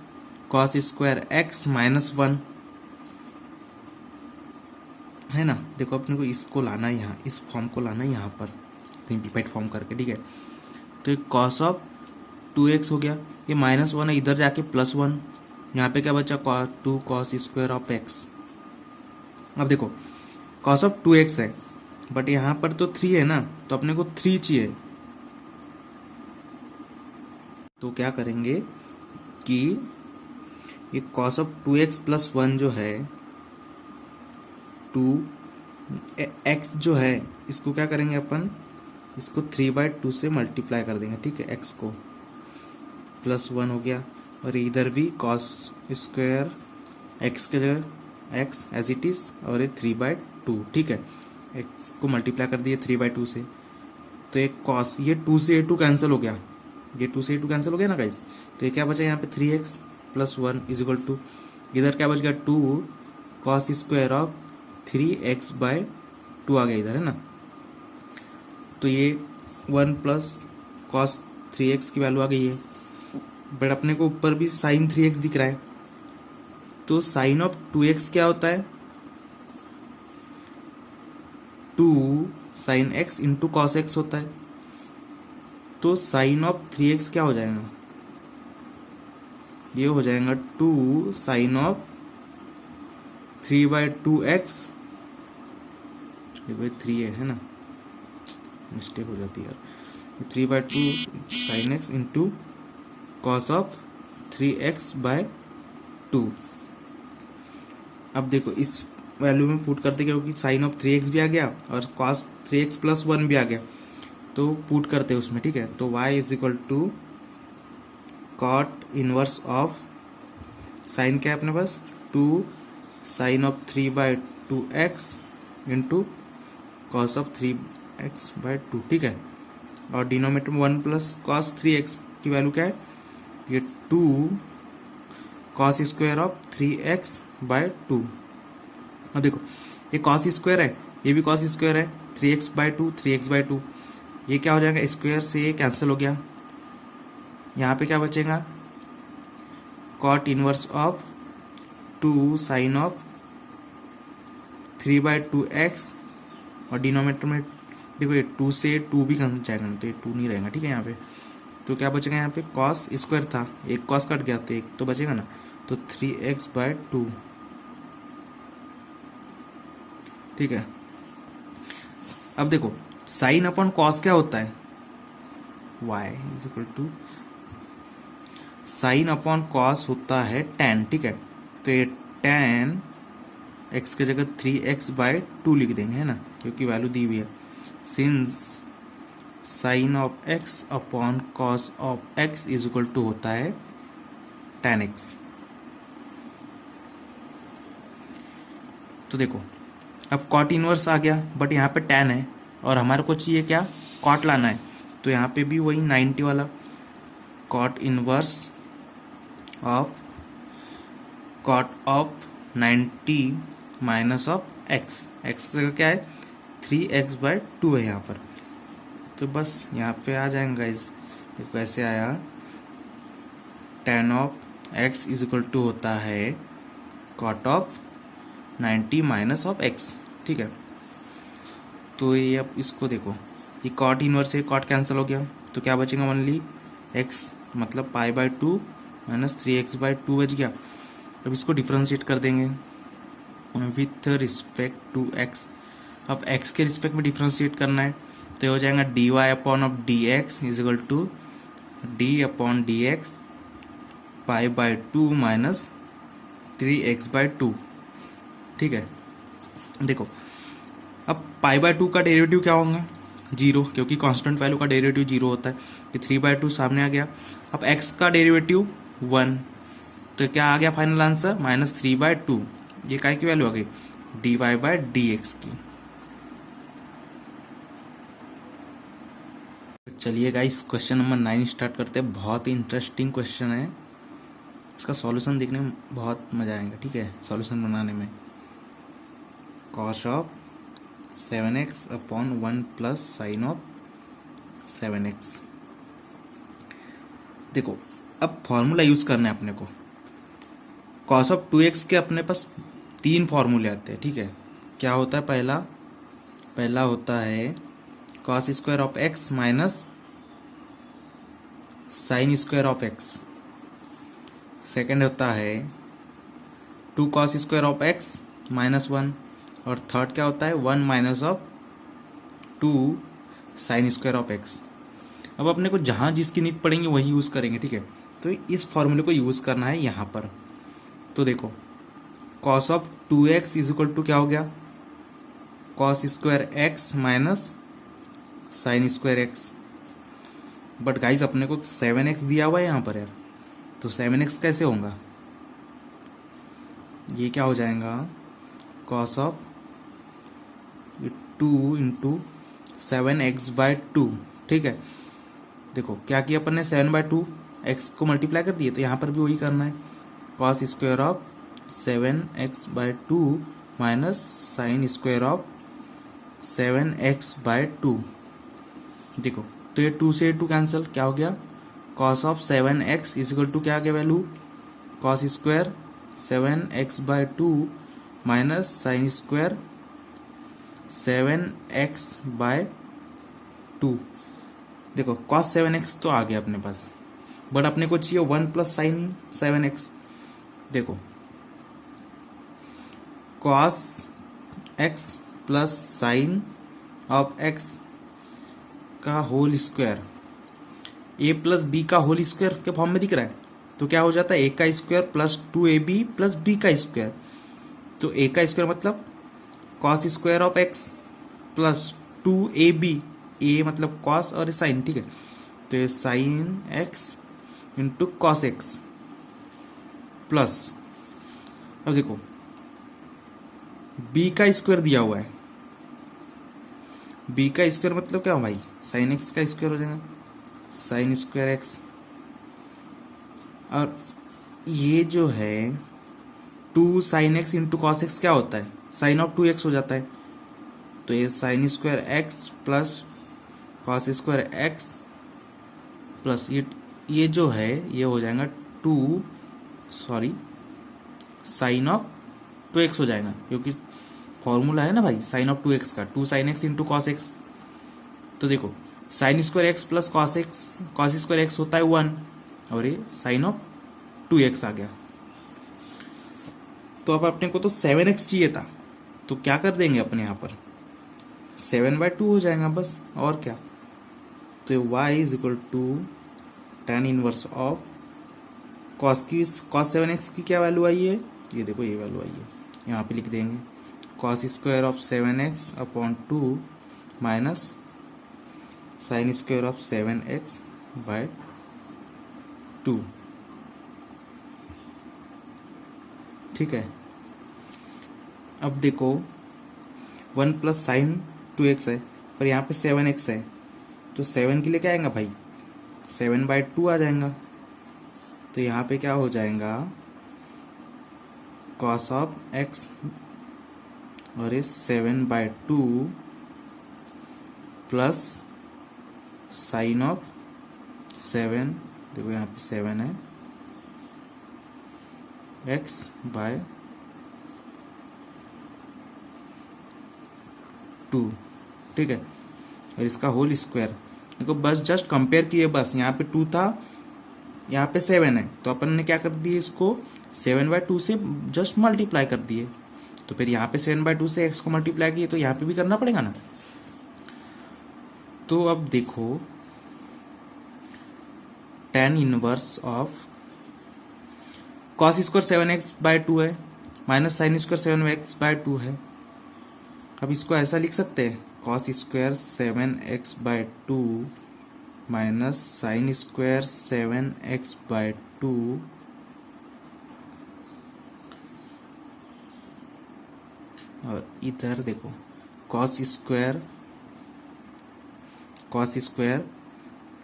कॉस स्क्वायर x -1, है ना। देखो अपने को इसको लाना है यहाँ, इस फॉर्म को लाना है यहाँ पर सिंप्लीफाइड फॉर्म करके, ठीक है। तो ये कॉस ऑफ 2x हो गया, ये -1 है, इधर जाके +1, यहाँ पे क्या बचा 2 कॉस स्क्वायर ऑफ x। अब देखो कॉस ऑफ 2x है, बट यहाँ पर तो 3 है ना, तो अपने को 3 चाहिए। तो क्या करेंगे कि ये कॉस ऑफ 2x + 1 जो है 2x जो है, इसको क्या करेंगे अपन, इसको 3/2 से मल्टीप्लाई कर देंगे, ठीक है। x को +1 हो गया, और इधर भी कॉस स्क्वायर x के जगह x एज इट इज, और ये 3/2, ठीक है। x को मल्टीप्लाई कर दिए 3/2 से, तो एक कॉस, ये 2 से ये 2 कैंसिल हो गया, ये 2 से ये 2 कैंसिल हो गया ना गाइस। तो ये क्या बचा यहाँ पे 3x + 1 = 2, इधर क्या बच गया 2 कॉस स्क्वायर ऑफ 3x/2 आ गया इधर, है ना। तो ये 1 प्लस कॉस 3x की वैल्यू आ गई है, बट अपने को ऊपर भी साइन 3x दिख रहा है। तो साइन ऑफ 2x क्या होता है, 2 sine x into cos x होता है। तो साइन ऑफ 3x क्या हो जाएगा, ये हो जाएगा 2 साइन ऑफ 3/2x, ये 3 है ना, मिस्टेक हो जाती है यार, 3/2 sine x into cos of 3x/2। अब देखो इस वैल्यू में पुट करते, क्योंकि साइन ऑफ 3x भी आ गया और कॉस 3x + 1 भी आ गया, तो पुट करते उसमें, ठीक है। तो y = cot inverse of sine क्या है अपने पास 2 sine of 3/2x into cos of 3x/2, ठीक है। और डिनोमिनेटर में 1 प्लस कॉस 3x की वैल्यू क्या है, ये 2 कॉस स्क्वायर ऑफ 3x/2। अब देखो ये कॉस स्क्वायर है, ये भी कॉस स्क्वायर है, 3x/2, ये क्या हो जाएगा, स्क्वायर से ये कैंसिल हो गया। यहाँ पे क्या बचेगा, cot inverse of 2 sine of 3/2x, और डिनोमिनेटर में देखो ये 2 से 2 भी कैंसिल जाएगा, तो ये 2 नहीं रहेगा, ठीक है। यहाँ पे तो क्या बचेगा, यहाँ पे कॉस स्क्वायर था, एक कॉस कट गया तो एक तो बचेगा ना, तो 3x/2, ठीक है। अब देखो साइन अपॉन कॉस क्या होता है, y = साइन अपॉन कॉस होता है tan, ठीक है। तो ये tan x की जगह 3x/2 लिख देंगे, है ना, क्योंकि वैल्यू दी हुई है। Since sign of x upon cos of x = होता है tan x। तो देखो अब कॉट इनवर्स आ गया, बट यहाँ पे tan है और हमारे को चाहिए क्या, कॉट लाना है। तो यहाँ पे भी वही 90 वाला cot inverse of cot of 90 minus of x, x जगह क्या है 3x/2 है यहाँ पर। तो बस यहाँ पे आ जाएंगे गाइज, देखो ऐसे आया, tan ऑफ x = होता है cot of 90 minus of x, ठीक है। तो ये अब इसको देखो, ये कॉट इनवर्स है, कॉट कैंसिल हो गया, तो क्या बचेगा ओनली x, मतलब π/2 माइनस 3x/2 बच गया। अब इसको डिफ्रेंशिएट कर देंगे विथ रिस्पेक्ट टू x। अब x के रिस्पेक्ट में डिफ्रेंशिएट करना है, तो हो जाएगा dy/dx = d/dx π/2 माइनस 3x/2, ठीक है। देखो अब पाई बाय टू का डेरिवेटिव क्या होगा, जीरो, क्योंकि कांस्टेंट वैल्यू का डेरिवेटिव जीरो होता है। ये 3/2 सामने आ गया। अब x का डेरिवेटिव 1, तो क्या आ गया फाइनल आंसर -3/2। ये काय की वैल्यू आ गई, dy/dx की। चलिए गाइस क्वेश्चन नंबर 9 स्टार्ट करते हैं। बहुत ही इंटरेस्टिंग क्वेश्चन है, इसका सॉल्यूशन देखने में बहुत मजा आएगा। ठीक है, सॉल्यूशन बनाने में cos of 7x upon 1 plus sine of 7x। देखो अब फॉर्मूला यूज करना है अपने को। cos ऑफ 2x के अपने पास 3 फॉर्मूले आते हैं। ठीक है, क्या होता है, पहला होता है cos square of x minus sine square of x। Second होता है 2 cos square of x minus 1। और थर्ड क्या होता है 1 minus of 2 sine square of x। अब अपने को जहां जिसकी नीड पड़ेंगे वही यूज करेंगे। ठीक है, तो इस फॉर्मूले को यूज करना है यहाँ पर। तो देखो cos of 2x is equal to क्या हो गया, cos square x minus sine square x। But guys अपने को 7x दिया हुआ है यहाँ पर यार, तो 7x कैसे होगा, ये क्या हो जाएगा cos ऑफ 2 इंटू 7x/2। ठीक है, देखो क्या किया अपन ने 7/2 x को मल्टीप्लाई कर दिए, तो यहाँ पर भी वही करना है cos square of 7x/2 minus sine square of 7x/2। देखो तो ये 2 से 2 कैंसिल, क्या हो गया cos of 7x is equal to क्या आ गया value, cos square 7x/2 minus sine square 7x/2। देखो cos 7x तो आ गया अपने पास, बट अपने को चाहिए 1 प्लस साइन 7x। देखो cos x plus sine of x का whole square a plus B का होल स्क्वायर के फॉर्म में दिख रहा है, तो क्या हो जाता है a का square plus 2ab plus b का स्क्वायर। तो a का स्क्वायर मतलब cos square of x plus 2ab, a मतलब cos और साइन। ठीक है, तो ये sine x into cos x plus, अब देखो b का स्क्वायर दिया हुआ है, b का स्क्वायर मतलब क्या हो भाई, साइन x का स्क्वायर हो जाएगा, साइन स्क्वायर x। और ये जो है 2 sign X into cos X क्या होता है, साइन ऑफ 2x हो जाता है। तो ये sign square x plus cos square x plus ये जो है ये हो जाएगा साइन ऑफ 2x हो जाएगा, क्योंकि फॉर्मूला है ना भाई साइन ऑफ 2x का, 2 sign X into cos x. तो देखो sign square X plus cos square x होता है 1, और ये साइन ऑफ 2x आ गया। तो अब अपने को तो 7x चाहिए था, तो क्या कर देंगे अपने यहाँ पर 7/2 हो जाएगा बस, और क्या। तो y is equal to tan inverse of cos 7x की क्या वैल्यू आई है, ये देखो ये वैल्यू आई है, यहाँ पे लिख देंगे cos square of 7x upon 2 minus sine square of 7x/2। ठीक है, अब देखो 1 प्लस साइन 2x है, पर यहाँ पे 7x है, तो 7 के लिए क्या आएगा भाई 7/2 आ जाएगा। तो यहाँ पे क्या हो जाएगा cos ऑफ x और ये 7/2 प्लस साइन ऑफ 7, देखो यहाँ पे 7 है x/2। ठीक है, और इसका होल स्क्वायर देखो, बस जस्ट कंपेयर किए, बस यहाँ पे 2 था यहाँ पे 7 है, तो अपन ने क्या कर दिए इसको 7/2 से जस्ट मल्टीप्लाई कर दिए। तो फिर यहाँ पे 7/2 से x को मल्टीप्लाई किए, तो यहाँ पे भी करना पड़ेगा ना। तो अब देखो tan inverse of cos square 7x/2 है माइनस साइन स्क्वायर 7x/2 है, अब इसको ऐसा लिख सकते हैं, cos square 7x/2 minus sine square 7x/2 और इधर देखो cos square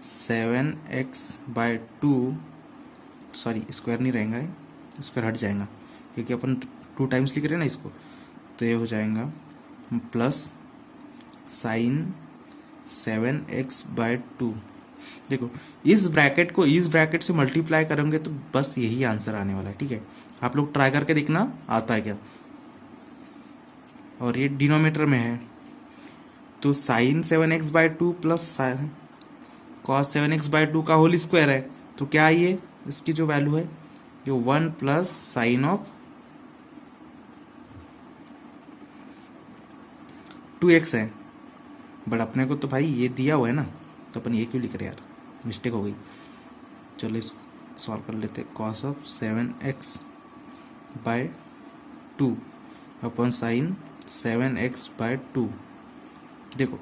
7x/2, sorry square नहीं रहेगा, स्क्वायर हट जाएगा क्योंकि अपन 2 टाइम्स लिख रहे हैं ना इसको, तो ये हो जाएगा प्लस साइन 7x/2। देखो इस ब्रैकेट को इस ब्रैकेट से मल्टीप्लाई करेंगे तो बस यही आंसर आने वाला है। ठीक है, आप लोग ट्राई करके देखना आता है क्या। और ये डिनोमिनेटर में है तो sign 7x/2 plus cos 7x/2 का होल स्क्वायर है, तो क्या है ये, इसकी जो वैल्यू है ये 1 प्लस साइन ऑफ 2x है। बट अपने को तो भाई ये दिया हुआ है ना, तो अपन ये क्यों लिख रहे हैं यार, मिस्टेक हो गई। चलो इसको सॉल्व कर लेते। Cos of 7x/2 upon sign 7x/2, देखो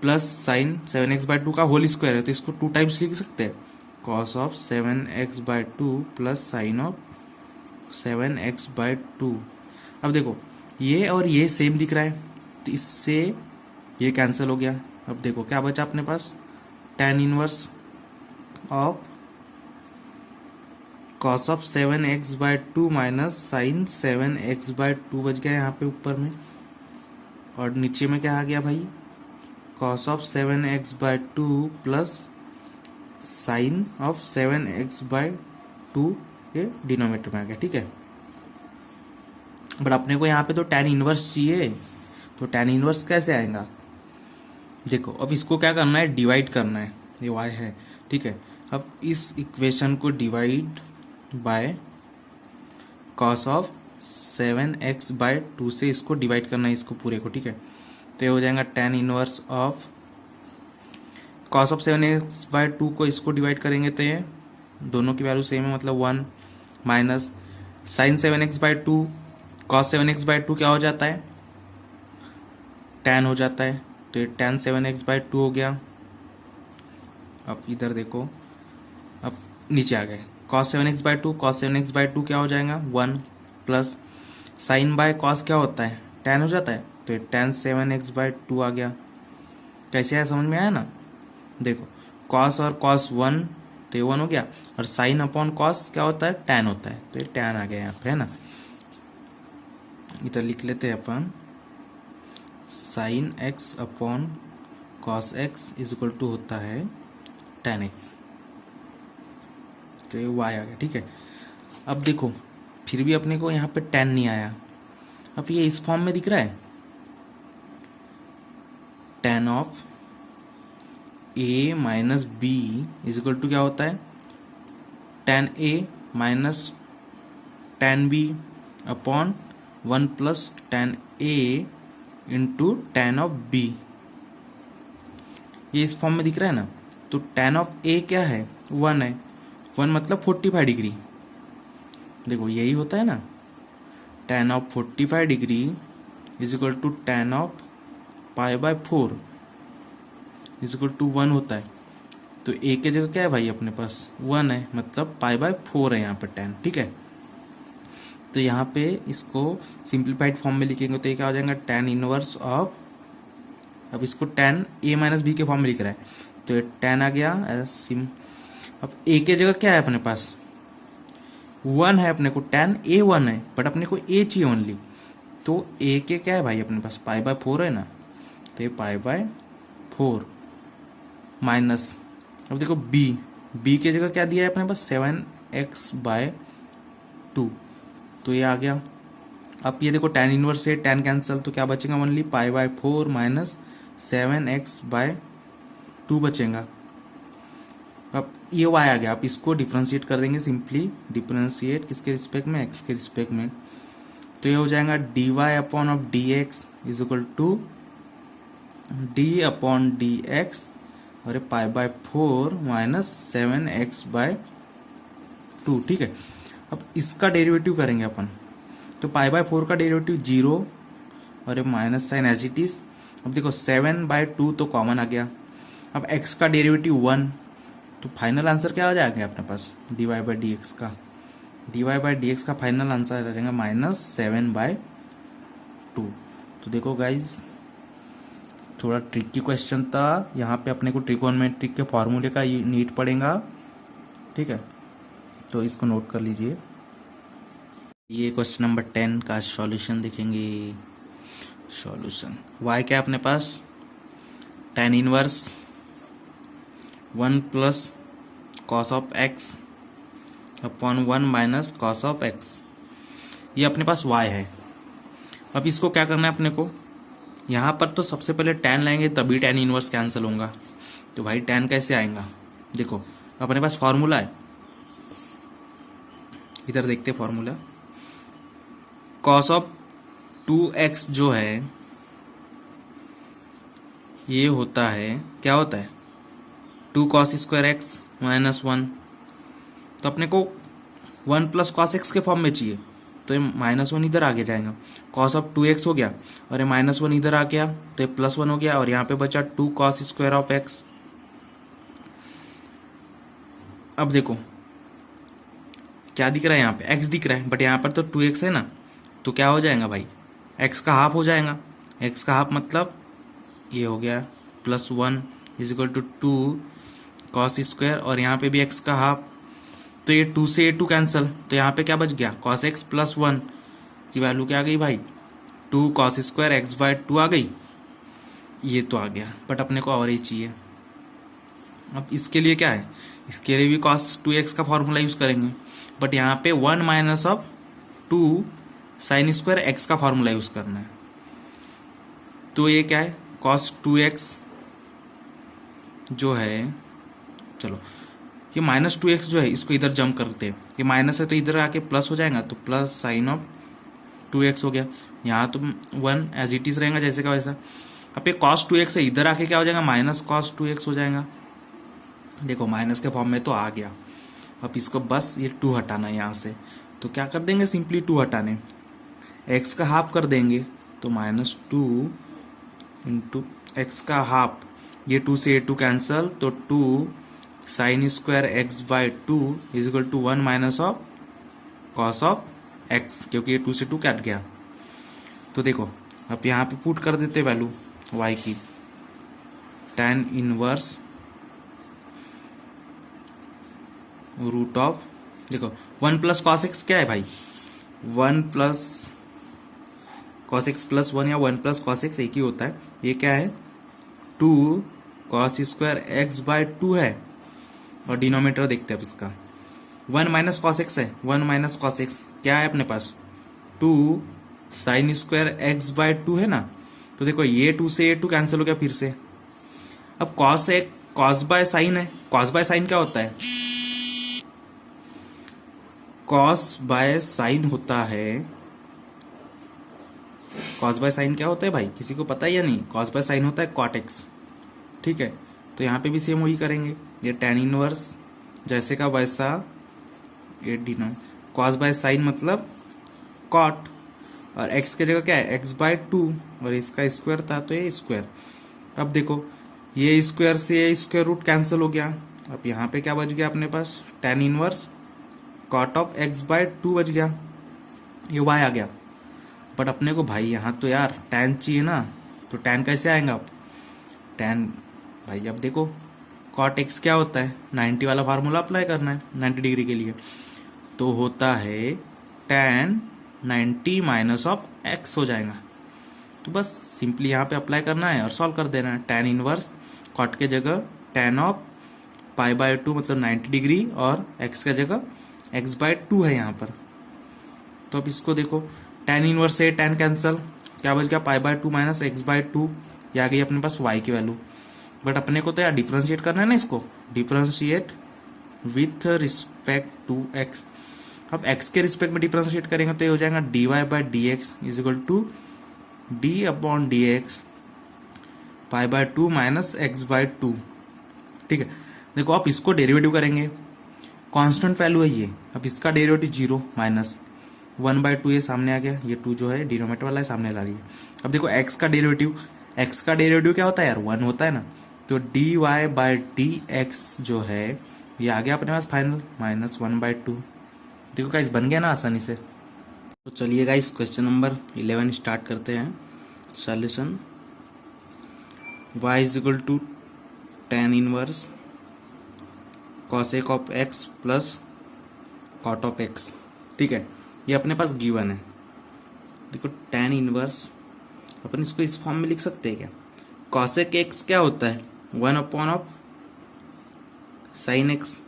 प्लस साइन 7x/2 का होल स्क्वायर है तो इसको 2 टाइम्स लिख सकते हैं, cos of 7x/2 plus sine of 7x/2। अब देखो ये और ये सेम दिख रहा है तो इससे ये कैंसिल हो गया। अब देखो क्या बचा अपने पास, tan inverse of cos of 7x/2 minus sine 7x/2 बच गया यहाँ पे ऊपर में, और नीचे में क्या आ गया भाई, cos of 7x/2 plus sine of 7x/2 ये डिनोमिनेटर में आ गया। ठीक है, बट अपने को यहाँ पे तो tan इनवर्स चाहिए, तो tan इनवर्स कैसे आएगा, देखो अब इसको क्या करना है, डिवाइड करना है, ये y है। ठीक है, अब इस इक्वेशन को divide by cos of 7x/2 से इसको डिवाइड करना है, इसको पूरे को। ठीक है, तो ये हो जाएगा tan inverse of cos of 7x/2 को इसको डिवाइड करेंगे तो ये दोनों की वैल्यू सेम है, मतलब 1 minus sine 7x/2 cos 7x/2 क्या हो जाता है, tan हो जाता है, तो ये tan 7x/2 हो गया। अब इधर देखो, अब नीचे आ गए cos 7x/2, cos 7x/2 क्या हो जाएगा 1 प्लस साइन बाय कॉस क्या होता है, tan हो जाता है, तो ये tan 7x/2 आ गया। कैसे आया, समझ में आया ना। देखो cos और cos 1 तो ये 1 हो गया, और साइन अपॉन कॉस क्या होता है, tan होता है, तो ये tan आ गया यहाँ पे, है ना। इधर लिख लेते हैं अपन sine x upon cos x is equal to होता है tan x, तो ये y आ गया। ठीक है, अब देखो फिर भी अपने को यहाँ पे tan नहीं आया, अब ये इस फॉर्म में दिख रहा है, tan of a minus B is equal to क्या होता है, tan a minus tan b upon 1 plus tan a into tan of b, ये इस फॉर्म में दिख रहा है ना। तो tan ऑफ a क्या है, 1 है, 1 मतलब 45 डिग्री, देखो यही होता है ना, tan of 45 degree is equal to tan of π/4 is equal to 1 होता है। तो a के जगह क्या है भाई अपने पास 1 है, मतलब π/4 है यहाँ पर tan। ठीक है, तो यहाँ पे इसको सिंप्लीफाइड फॉर्म में लिखेंगे तो ये क्या हो जाएगा, tan इनवर्स ऑफ, अब इसको tan a माइनस बी के फॉर्म में लिख रहा है, तो ये tan आ गया सिम। अब a के जगह क्या है अपने पास 1 है, अपने को tan a 1 है, बट अपने को a चाहिए ओनली, तो a के क्या है भाई अपने पास π/4 है ना, तो ये π/4 माइनस, अब देखो b के जगह क्या दिया है अपने पास 7x/2, तो ये आ गया। अब ये देखो tan इनवर्स से tan कैंसिल, तो क्या बचेगा ओनली π/4 माइनस 7x/2 बचेगा। अब ये y आ गया, आप इसको डिफ्रेंशिएट कर देंगे, सिंपली डिफ्रेंशिएट किसके रिस्पेक्ट में, x के रिस्पेक्ट में, तो ये हो जाएगा dy upon of dx is equal to d upon dx और ये π/4 माइनस 7x/2। ठीक है, अब इसका डेरिवेटिव करेंगे अपन, तो π/4 का डेरिवेटिव 0 और ये minus sine as it is. अब देखो 7/2 तो कॉमन आ गया। अब x का डेरिवेटिव 1, तो फाइनल आंसर क्या हो जाएगा अपने पास dy/dx का, dy/dx का फाइनल आंसर आ जाएगा -7/2। तो देखो गाइज थोड़ा ट्रिकी क्वेश्चन था, यहाँ पे अपने को ट्रिकोनोमेट्रिक के फॉर्मूले का नीड पड़ेगा, ठीक है, तो इसको नोट कर लीजिए। ये क्वेश्चन नंबर 10 का सॉल्यूशन देखेंगे। सॉल्यूशन y क्या है अपने पास, tan inverse 1 plus cos of x upon 1 minus cos of x, ये अपने पास y है। अब इसको क्या करना है अपने को, यहाँ पर तो सबसे पहले tan लाएंगे तभी tan इनवर्स कैंसिल होगा, तो भाई tan कैसे आएगा, देखो अपने पास फॉर्मूला है, इधर देखते फॉर्मूला, कॉस ऑफ 2x जो है ये होता है, क्या होता है 2 cos स्क्वायर एक्स माइनस 1, तो अपने को 1 प्लस कॉस एक्स के फॉर्म में चाहिए, तो ये -1 इधर आगे जाएगा, कॉस ऑफ 2x हो गया और ये -1 इधर आ गया तो ये +1 हो गया, और यहाँ पे बचा 2 cos स्क्वायर ऑफ एक्स। अब देखो क्या दिख रहा है, यहाँ पे x दिख रहा है बट यहाँ पर तो 2x है ना, तो क्या हो जाएगा भाई, x का हाफ हो जाएगा, x का हाफ मतलब ये हो गया +1 = 2 cos स्क्वायर, और यहाँ पे भी x का हाफ, तो ये 2 से 2 कैंसिल, तो यहाँ पे क्या बच गया cos x + 1 की वैल्यू क्या आ गई भाई 2 cos स्क्वायर x/2 आ गई, ये तो आ गया, बट अपने को और ही चाहिए। अब इसके लिए क्या है, इसके लिए भी cos 2x का फॉर्मूला यूज करेंगे, बट यहाँ पे 1 minus of 2 sign square x का फॉर्मूला यूज करना है, तो ये क्या है cos 2x जो है, चलो ये -2x जो है इसको इधर जंप करते हैं, ये माइनस है तो इधर आके प्लस हो जाएगा, तो प्लस साइन ऑफ 2x हो गया, यहाँ तो 1 एज इट इज रहेगा जैसे का वैसा। अब ये cos 2x है, इधर आके क्या हो जाएगा माइनस cos 2x हो जाएगा, देखो माइनस के फॉर्म में तो आ गया। अब इसको बस ये 2 हटाना है यहाँ से, तो क्या कर देंगे सिंपली 2 हटाने, x का हाफ कर देंगे, तो -2 इंटू एक्स का हाफ, ये 2 से 2 कैंसल, तो 2 sine square x/2 = 1 minus of cos of x, क्योंकि ये 2 से 2 कट गया। तो देखो अब यहाँ पे पुट कर देते वैल्यू y की, tan इनवर्स रूट ऑफ, देखो 1 प्लस कॉस एक्स क्या है भाई, 1 प्लस कॉस एक्स + 1 या 1 प्लस कॉस एक्स एक ही होता है, ये क्या है 2 cos स्क्वायर x/2 है, और डिनोमिनेटर देखते हैं अब इसका 1 माइनस कॉस एक्स है, 1 माइनस कॉस एक्स क्या है अपने पास 2 साइन स्क्वायर x/2 है ना, तो देखो ये 2 से 2 कैंसिल हो गया फिर से। अब कॉस एक कॉस बाय साइन है, कॉस बाय साइन क्या होता है, कॉस बाय साइन होता है, कॉस बाय साइन क्या होता है भाई किसी को पता है या नहीं, कॉस बाय साइन होता है कॉट एक्स, ठीक है, तो यहाँ पे भी सेम वही करेंगे, ये tan इनवर्स जैसे का वैसा, ये डिनो कॉस बाय साइन मतलब कॉट, और x की जगह क्या है x/2, और इसका स्क्वायर था तो ये स्क्वायर। अब देखो ये स्क्वायर से ये स्क्वायर रूट कैंसिल हो गया, अब यहाँ पे क्या बच गया अपने पास tan inverse cot of x/2 बच गया, ये y आ गया। बट अपने को भाई यहाँ तो यार tan चाहिए ना, तो tan कैसे आएगा, अब tan भाई अब देखो कॉट एक्स क्या होता है 90 वाला फार्मूला अप्लाई करना है 90 डिग्री के लिए, तो होता है tan 90 माइनस ऑफ x हो जाएगा, तो बस सिंपली यहाँ पे अप्लाई करना है और सॉल्व कर देना है। tan इनवर्स कॉट के जगह tan ऑफ π/2 मतलब 90 डिग्री, और x के जगह x/2 है यहाँ पर, तो अब इसको देखो tan इनवर्स से tan कैंसल, क्या बच गया π/2 माइनस x/2, ये आ गई अपने पास y की वैल्यू। बट अपने को तो यार डिफ्रेंशिएट करना है ना, इसको differentiate with respect to x। अब x के रिस्पेक्ट में डिफ्रेंशिएट करेंगे तो ये हो जाएगा dy/dx = d/dx π/2 माइनस x/2, ठीक है। देखो आप इसको डेरिवेटिव करेंगे, कांस्टेंट वैल्यू है ये, अब इसका डेरिवेटिव 0 माइनस 1/2 ये सामने आ गया, ये 2 जो है डिनोमिनेटर वाला है सामने ला लिया। अब देखो x का डेरिवेटिव क्या होता है यार, 1 होता है ना। तो dy/dx जो है ये आ गया अपने पास फाइनल -1/2। देखो गाइस बन गया ना आसानी से। तो चलिए गाइस क्वेश्चन नंबर 11 स्टार्ट करते हैं solution. y = tan inverse cosec of x plus cot of x, ठीक है। ये अपने पास गिवन है। देखो tan इनवर्स अपन इसको इस फॉर्म में लिख सकते हैं क्या, cosec x क्या होता है 1/ऑफ sin x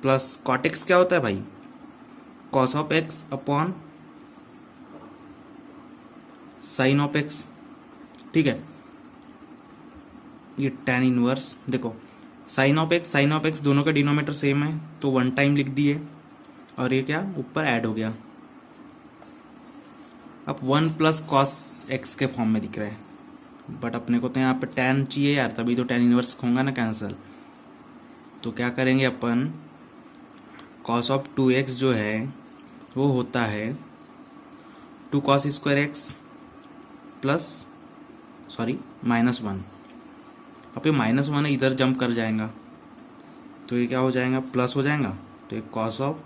plus cot x क्या होता है भाई cos of x upon sin of x, ठीक है। ये tan इनवर्स देखो sin ऑफ x दोनों का डिनोमिनेटर सेम है तो 1 टाइम लिख दिए और ये क्या ऊपर ऐड हो गया। अब 1 प्लस कॉस एक्स के फॉर्म में दिख रहा है, बट अपने को तो यहाँ पे tan चाहिए यार, तभी तो tan इनवर्स होगा ना कैंसल। तो क्या करेंगे अपन, cos ऑफ 2x जो है वो होता है 2 cos स्क्वायर एक्स प्लस -1। अब ये -1 है इधर जंप कर जाएगा तो ये क्या हो जाएगा प्लस हो जाएगा। तो ये cos of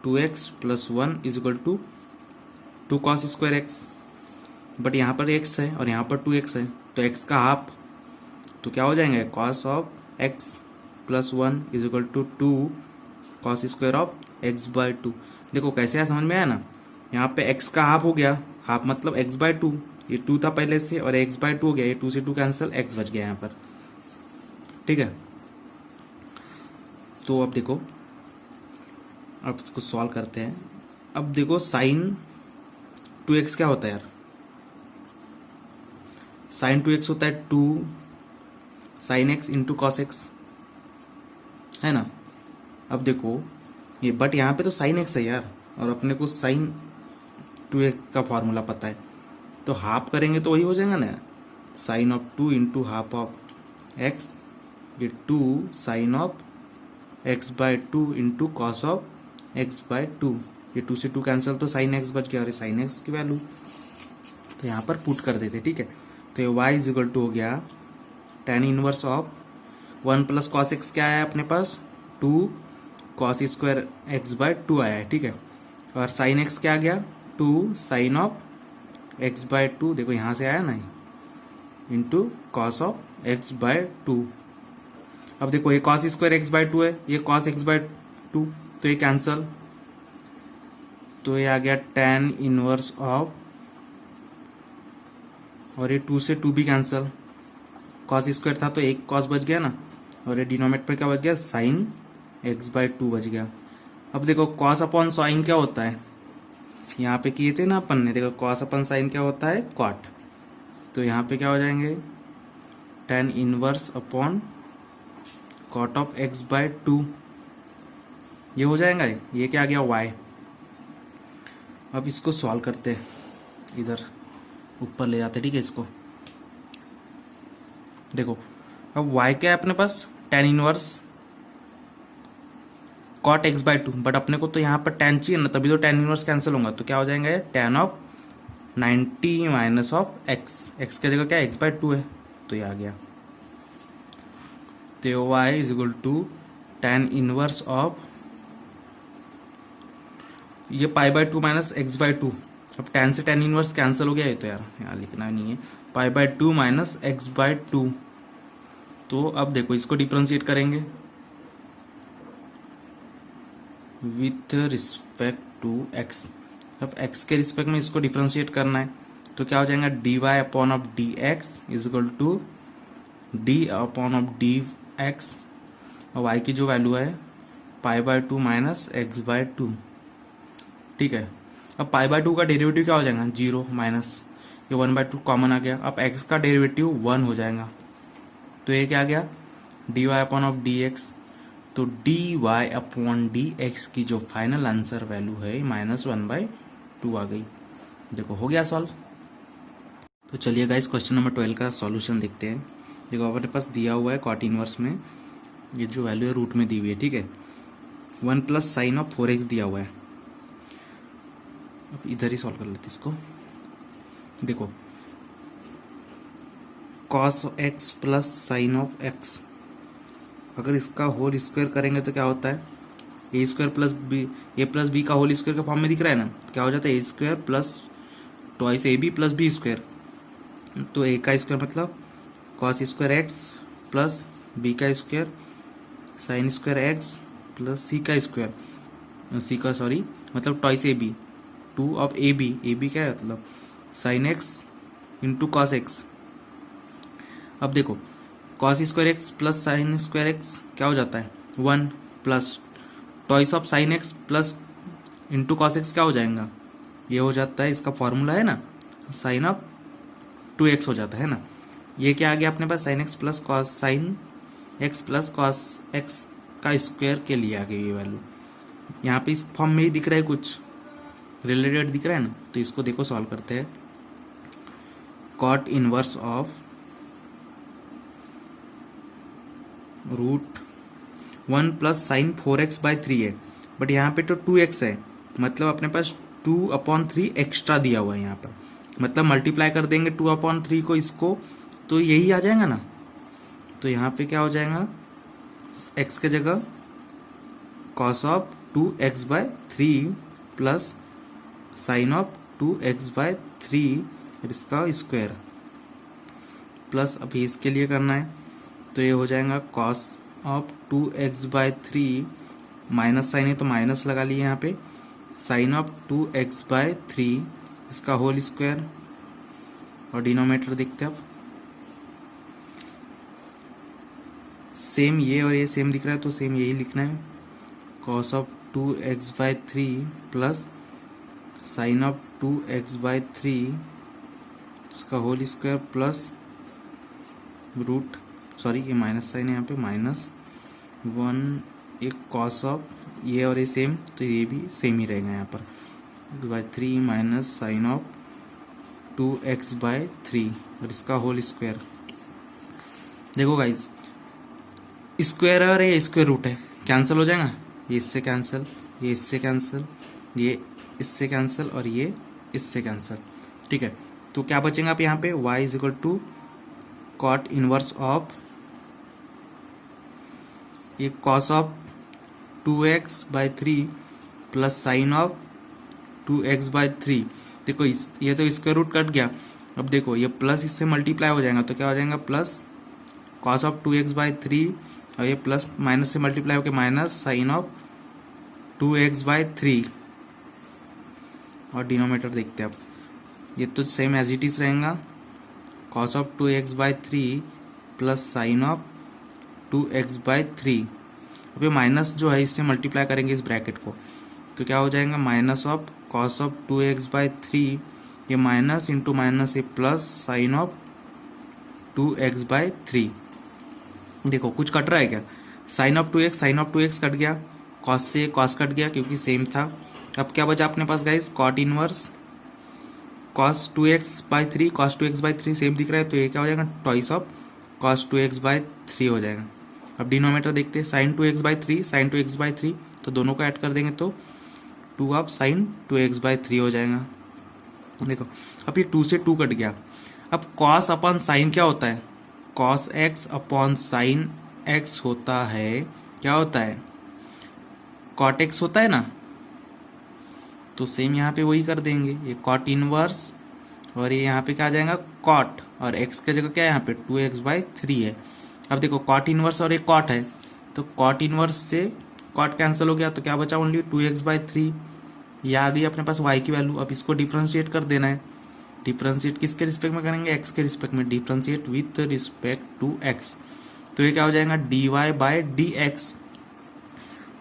2x plus 1 = 2 cos square x, but यहाँ पर x है और यहाँ पर 2x है तो x का हाफ, तो क्या हो जाएंगे cos of x plus 1 = 2 cos square of x/2। देखो कैसे है समझ में आया ना, यहाँ पे x का हाफ हो गया, हाफ मतलब x/2, ये 2 था पहले से और x/2 हो गया, ये 2 से 2 कैंसिल, x बच गया यहाँ पर, ठीक है। तो अब देखो अब इसको सॉल्व करते हैं। अब देखो sin 2x क्या होता है यार, sin 2x होता है 2 sin x into cos x, है ना। अब देखो ये बट यहाँ पे तो sin x है यार और अपने को sin 2x का फॉर्मूला पता है, तो हाफ करेंगे तो वही हो जाएगा ना, sin of 2 into half of x, ये 2 sin of x/2 into cos of x/2, ये 2 से 2 कैंसिल तो sin x बच गया और sin x की वैल्यू तो यहाँ पर पुट कर देते, ठीक है। तो ये y = हो गया tan inverse of 1 plus cos x क्या आया अपने पास 2 cos स्क्वायर x/2 आया है, ठीक है। और sin x क्या आ गया 2 sin ऑफ x/2, देखो यहाँ से आया ना इंटू cos ऑफ x/2। अब देखो ये cos स्क्वायर x/2 है, ये cos x/2 तो ये कैंसल, तो ये आ गया tan इनवर्स ऑफ, और ये 2 से 2 भी कैंसल, cos स्क्वायर था तो एक cos बच गया ना, और ये डिनोमिनेटर पर क्या बच गया sin x/2 बच गया। अब देखो cos अपॉन sin क्या होता है, यहाँ पे किए थे ना अपन ने, देखो cos अपॉन sin क्या होता है cot, तो यहाँ पे क्या हो जाएंगे tan inverse upon cot of x/2, ये हो जाएगा, ये क्या आ गया y। अब इसको सॉल्व करते हैं, इधर ऊपर ले जाते, ठीक है। इसको देखो अब y क्या है अपने पास tan inverse cot x/2, but अपने को तो यहाँ पर tan चाहिए ना, तभी तो tan इनवर्स कैंसिल होगा, तो क्या हो जाएगा tan of 90 minus of x, x की जगह क्या x/2 है तो ये आ गया। तो y = tan इनवर्स ऑफ ये π/2 माइनस x/2, अब tan से tan इनवर्स कैंसिल हो गया, ये तो यार यहाँ लिखना नहीं है, π/2 माइनस x/2। तो अब देखो इसको डिफ्रेंशिएट करेंगे विथ रिस्पेक्ट टू x, अब x के रिस्पेक्ट में इसको डिफ्रेंशिएट करना है तो क्या हो जाएगा dy/dx = d/dx, और y की जो वैल्यू है π/2 माइनस x/2, ठीक है। अब π/2 का डेरिवेटिव क्या हो जाएगा 0 माइनस ये 1/2 कॉमन आ गया, अब x का डेरिवेटिव 1 हो जाएगा, तो ये क्या आ गया dy/dx, तो dy/dx की जो फाइनल आंसर वैल्यू है -1/2 आ गई। देखो हो गया सॉल्व। तो चलिए गाइस क्वेश्चन नंबर 12 का सॉल्यूशन देखते हैं। देखो अपने पास दिया हुआ है cot इनवर्स में ये जो वैल्यू है रूट में दी हुई है, ठीक है। 1 प्लस साइन ऑफ 4x दिया हुआ है, अब इधर ही सॉल्व कर लेते इसको। देखो cos x plus sine of x, अगर इसका होल स्क्वायर करेंगे तो क्या होता है, ए स्क्वायर प्लस बी का होल स्क्वायर के फॉर्म में दिख रहा है ना, क्या हो जाता है ए square plus twice A B plus B square. तो ए का स्क्वायर मतलब cos square X plus B का square sine square X plus सी का स्क्वायर, सी का सॉरी मतलब twice A B, two of A B क्या है मतलब sine X into cos X. अब देखो cos square X plus sine square X क्या हो जाता है 1 plus twice of sine x plus into cos X क्या हो जाएगा, ये हो जाता है इसका फॉर्मूला है ना साइन ऑफ 2x हो जाता है ना। ये क्या आ गया अपने पास sine x plus cos sine x plus cos x का स्क्वायर के लिए आ गई ये वैल्यू। यहाँ पे इस फॉर्म में ही दिख रहा है, कुछ रिलेटेड दिख रहा है ना, तो इसको देखो सॉल्व करते हैं। Cot inverse of root 1 plus sine 4x/3 है, बट यहाँ पे तो 2x है, मतलब अपने पास 2/3 एक्स्ट्रा दिया हुआ है यहाँ पर, मतलब मल्टीप्लाई कर देंगे 2/3 को इसको तो यही आ जाएगा ना। तो यहाँ पे क्या हो जाएगा x के जगह cos of 2x/3 plus sine of 2x/3 इसका स्क्वायर प्लस अभी इसके लिए करना है, तो ये हो जाएगा cos of 2x/3 minus sine है तो माइनस लगा लिए यहाँ पे, साइन ऑफ 2x/3 इसका होल स्क्वायर और डिनोमिनेटर देखते हैं अब सेम ये और ये सेम दिख रहा है तो सेम यही लिखना है, cos of 2x/3 plus sine of 2x/3 इसका whole square plus root sorry ये माइनस साइन है यहाँ पे -1 एक cos ऑफ ये और ये सेम तो ये भी सेम ही रहेगा यहाँ पर /3 माइनस साइन ऑफ 2x/3 और इसका होल स्क्वायर। देखो गाइस स्क्वायर और ये स्क्वायर रूट है, कैंसिल हो जाएगा, ये इससे कैंसिल, ये इससे कैंसिल, ये इससे कैंसिल और ये इससे कैंसिल, ठीक है। तो क्या बचेगा आप यहाँ पे y is equal to cot inverse of ये cos of 2x/3 plus sine of 2x/3। देखो ये तो स्क्वायर रूट कट गया, अब देखो ये प्लस इससे मल्टीप्लाई हो जाएगा तो क्या हो जाएगा प्लस cos ऑफ 2x/3 और ये प्लस माइनस से मल्टीप्लाई होकर माइनस साइन ऑफ 2x/3 और डिनोमिनेटर देखते हैं अब, ये तो सेम एज इट इज रहेगा cos of 2x/3 plus sine of 2x/3। अब ये माइनस जो है इससे मल्टीप्लाई करेंगे इस ब्रैकेट को तो क्या हो जाएगा minus of cos of 2x/3 ये माइनस इंटू माइनस ये प्लस साइन ऑफ 2x/3। देखो कुछ कट रहा है क्या, साइन ऑफ 2x कट गया, cos से cos कट गया क्योंकि सेम था। अब क्या बचा अपने पास guys cot inverse cos 2x/3 same दिख रहा है तो ये क्या हो जाएगा ट्वाइस ऑफ cos 2x/3 हो जाएगा। अब डिनोमिनेटर देखते हैं साइन 2x/3 तो दोनों को ऐड कर देंगे तो 2 ऑफ साइन 2x/3 हो जाएगा। देखो अब ये 2 से 2 कट गया, अब cos अपॉन साइन क्या होता है, cos x upon sine x होता है, क्या होता है cot x होता है ना, तो सेम यहाँ पे वही कर देंगे, ये कॉट इनवर्स और ये यहाँ पे क्या आ जाएगा कॉट और x के जगह क्या है यहाँ पे 2x/3 है। अब देखो कॉट इनवर्स और एक कॉट है तो कॉट इनवर्स से कॉट कैंसिल हो गया तो क्या बचा ओनली 2x/3, ये आ गई अपने पास y की वैल्यू। अब इसको डिफ्रेंशिएट कर देना है, डिफ्रेंशिएट किसके रिस्पेक्ट में करेंगे x के रिस्पेक्ट में, differentiate with respect to x तो ये क्या हो जाएगा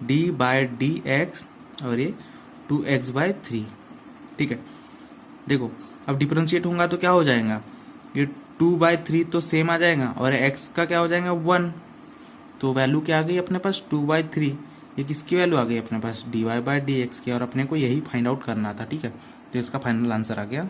dy/dx और ये 2x/3, ठीक है। देखो अब डिफरेंशिएट होगा तो क्या हो जाएगा ये 2/3 तो सेम आ जाएगा और x का क्या हो जाएगा 1 तो वैल्यू क्या आ गई अपने पास 2/3, ये किसकी वैल्यू आ गई अपने पास dy/dx की और अपने को यही फाइंड आउट करना था, ठीक है। तो इसका फाइनल आंसर आ गया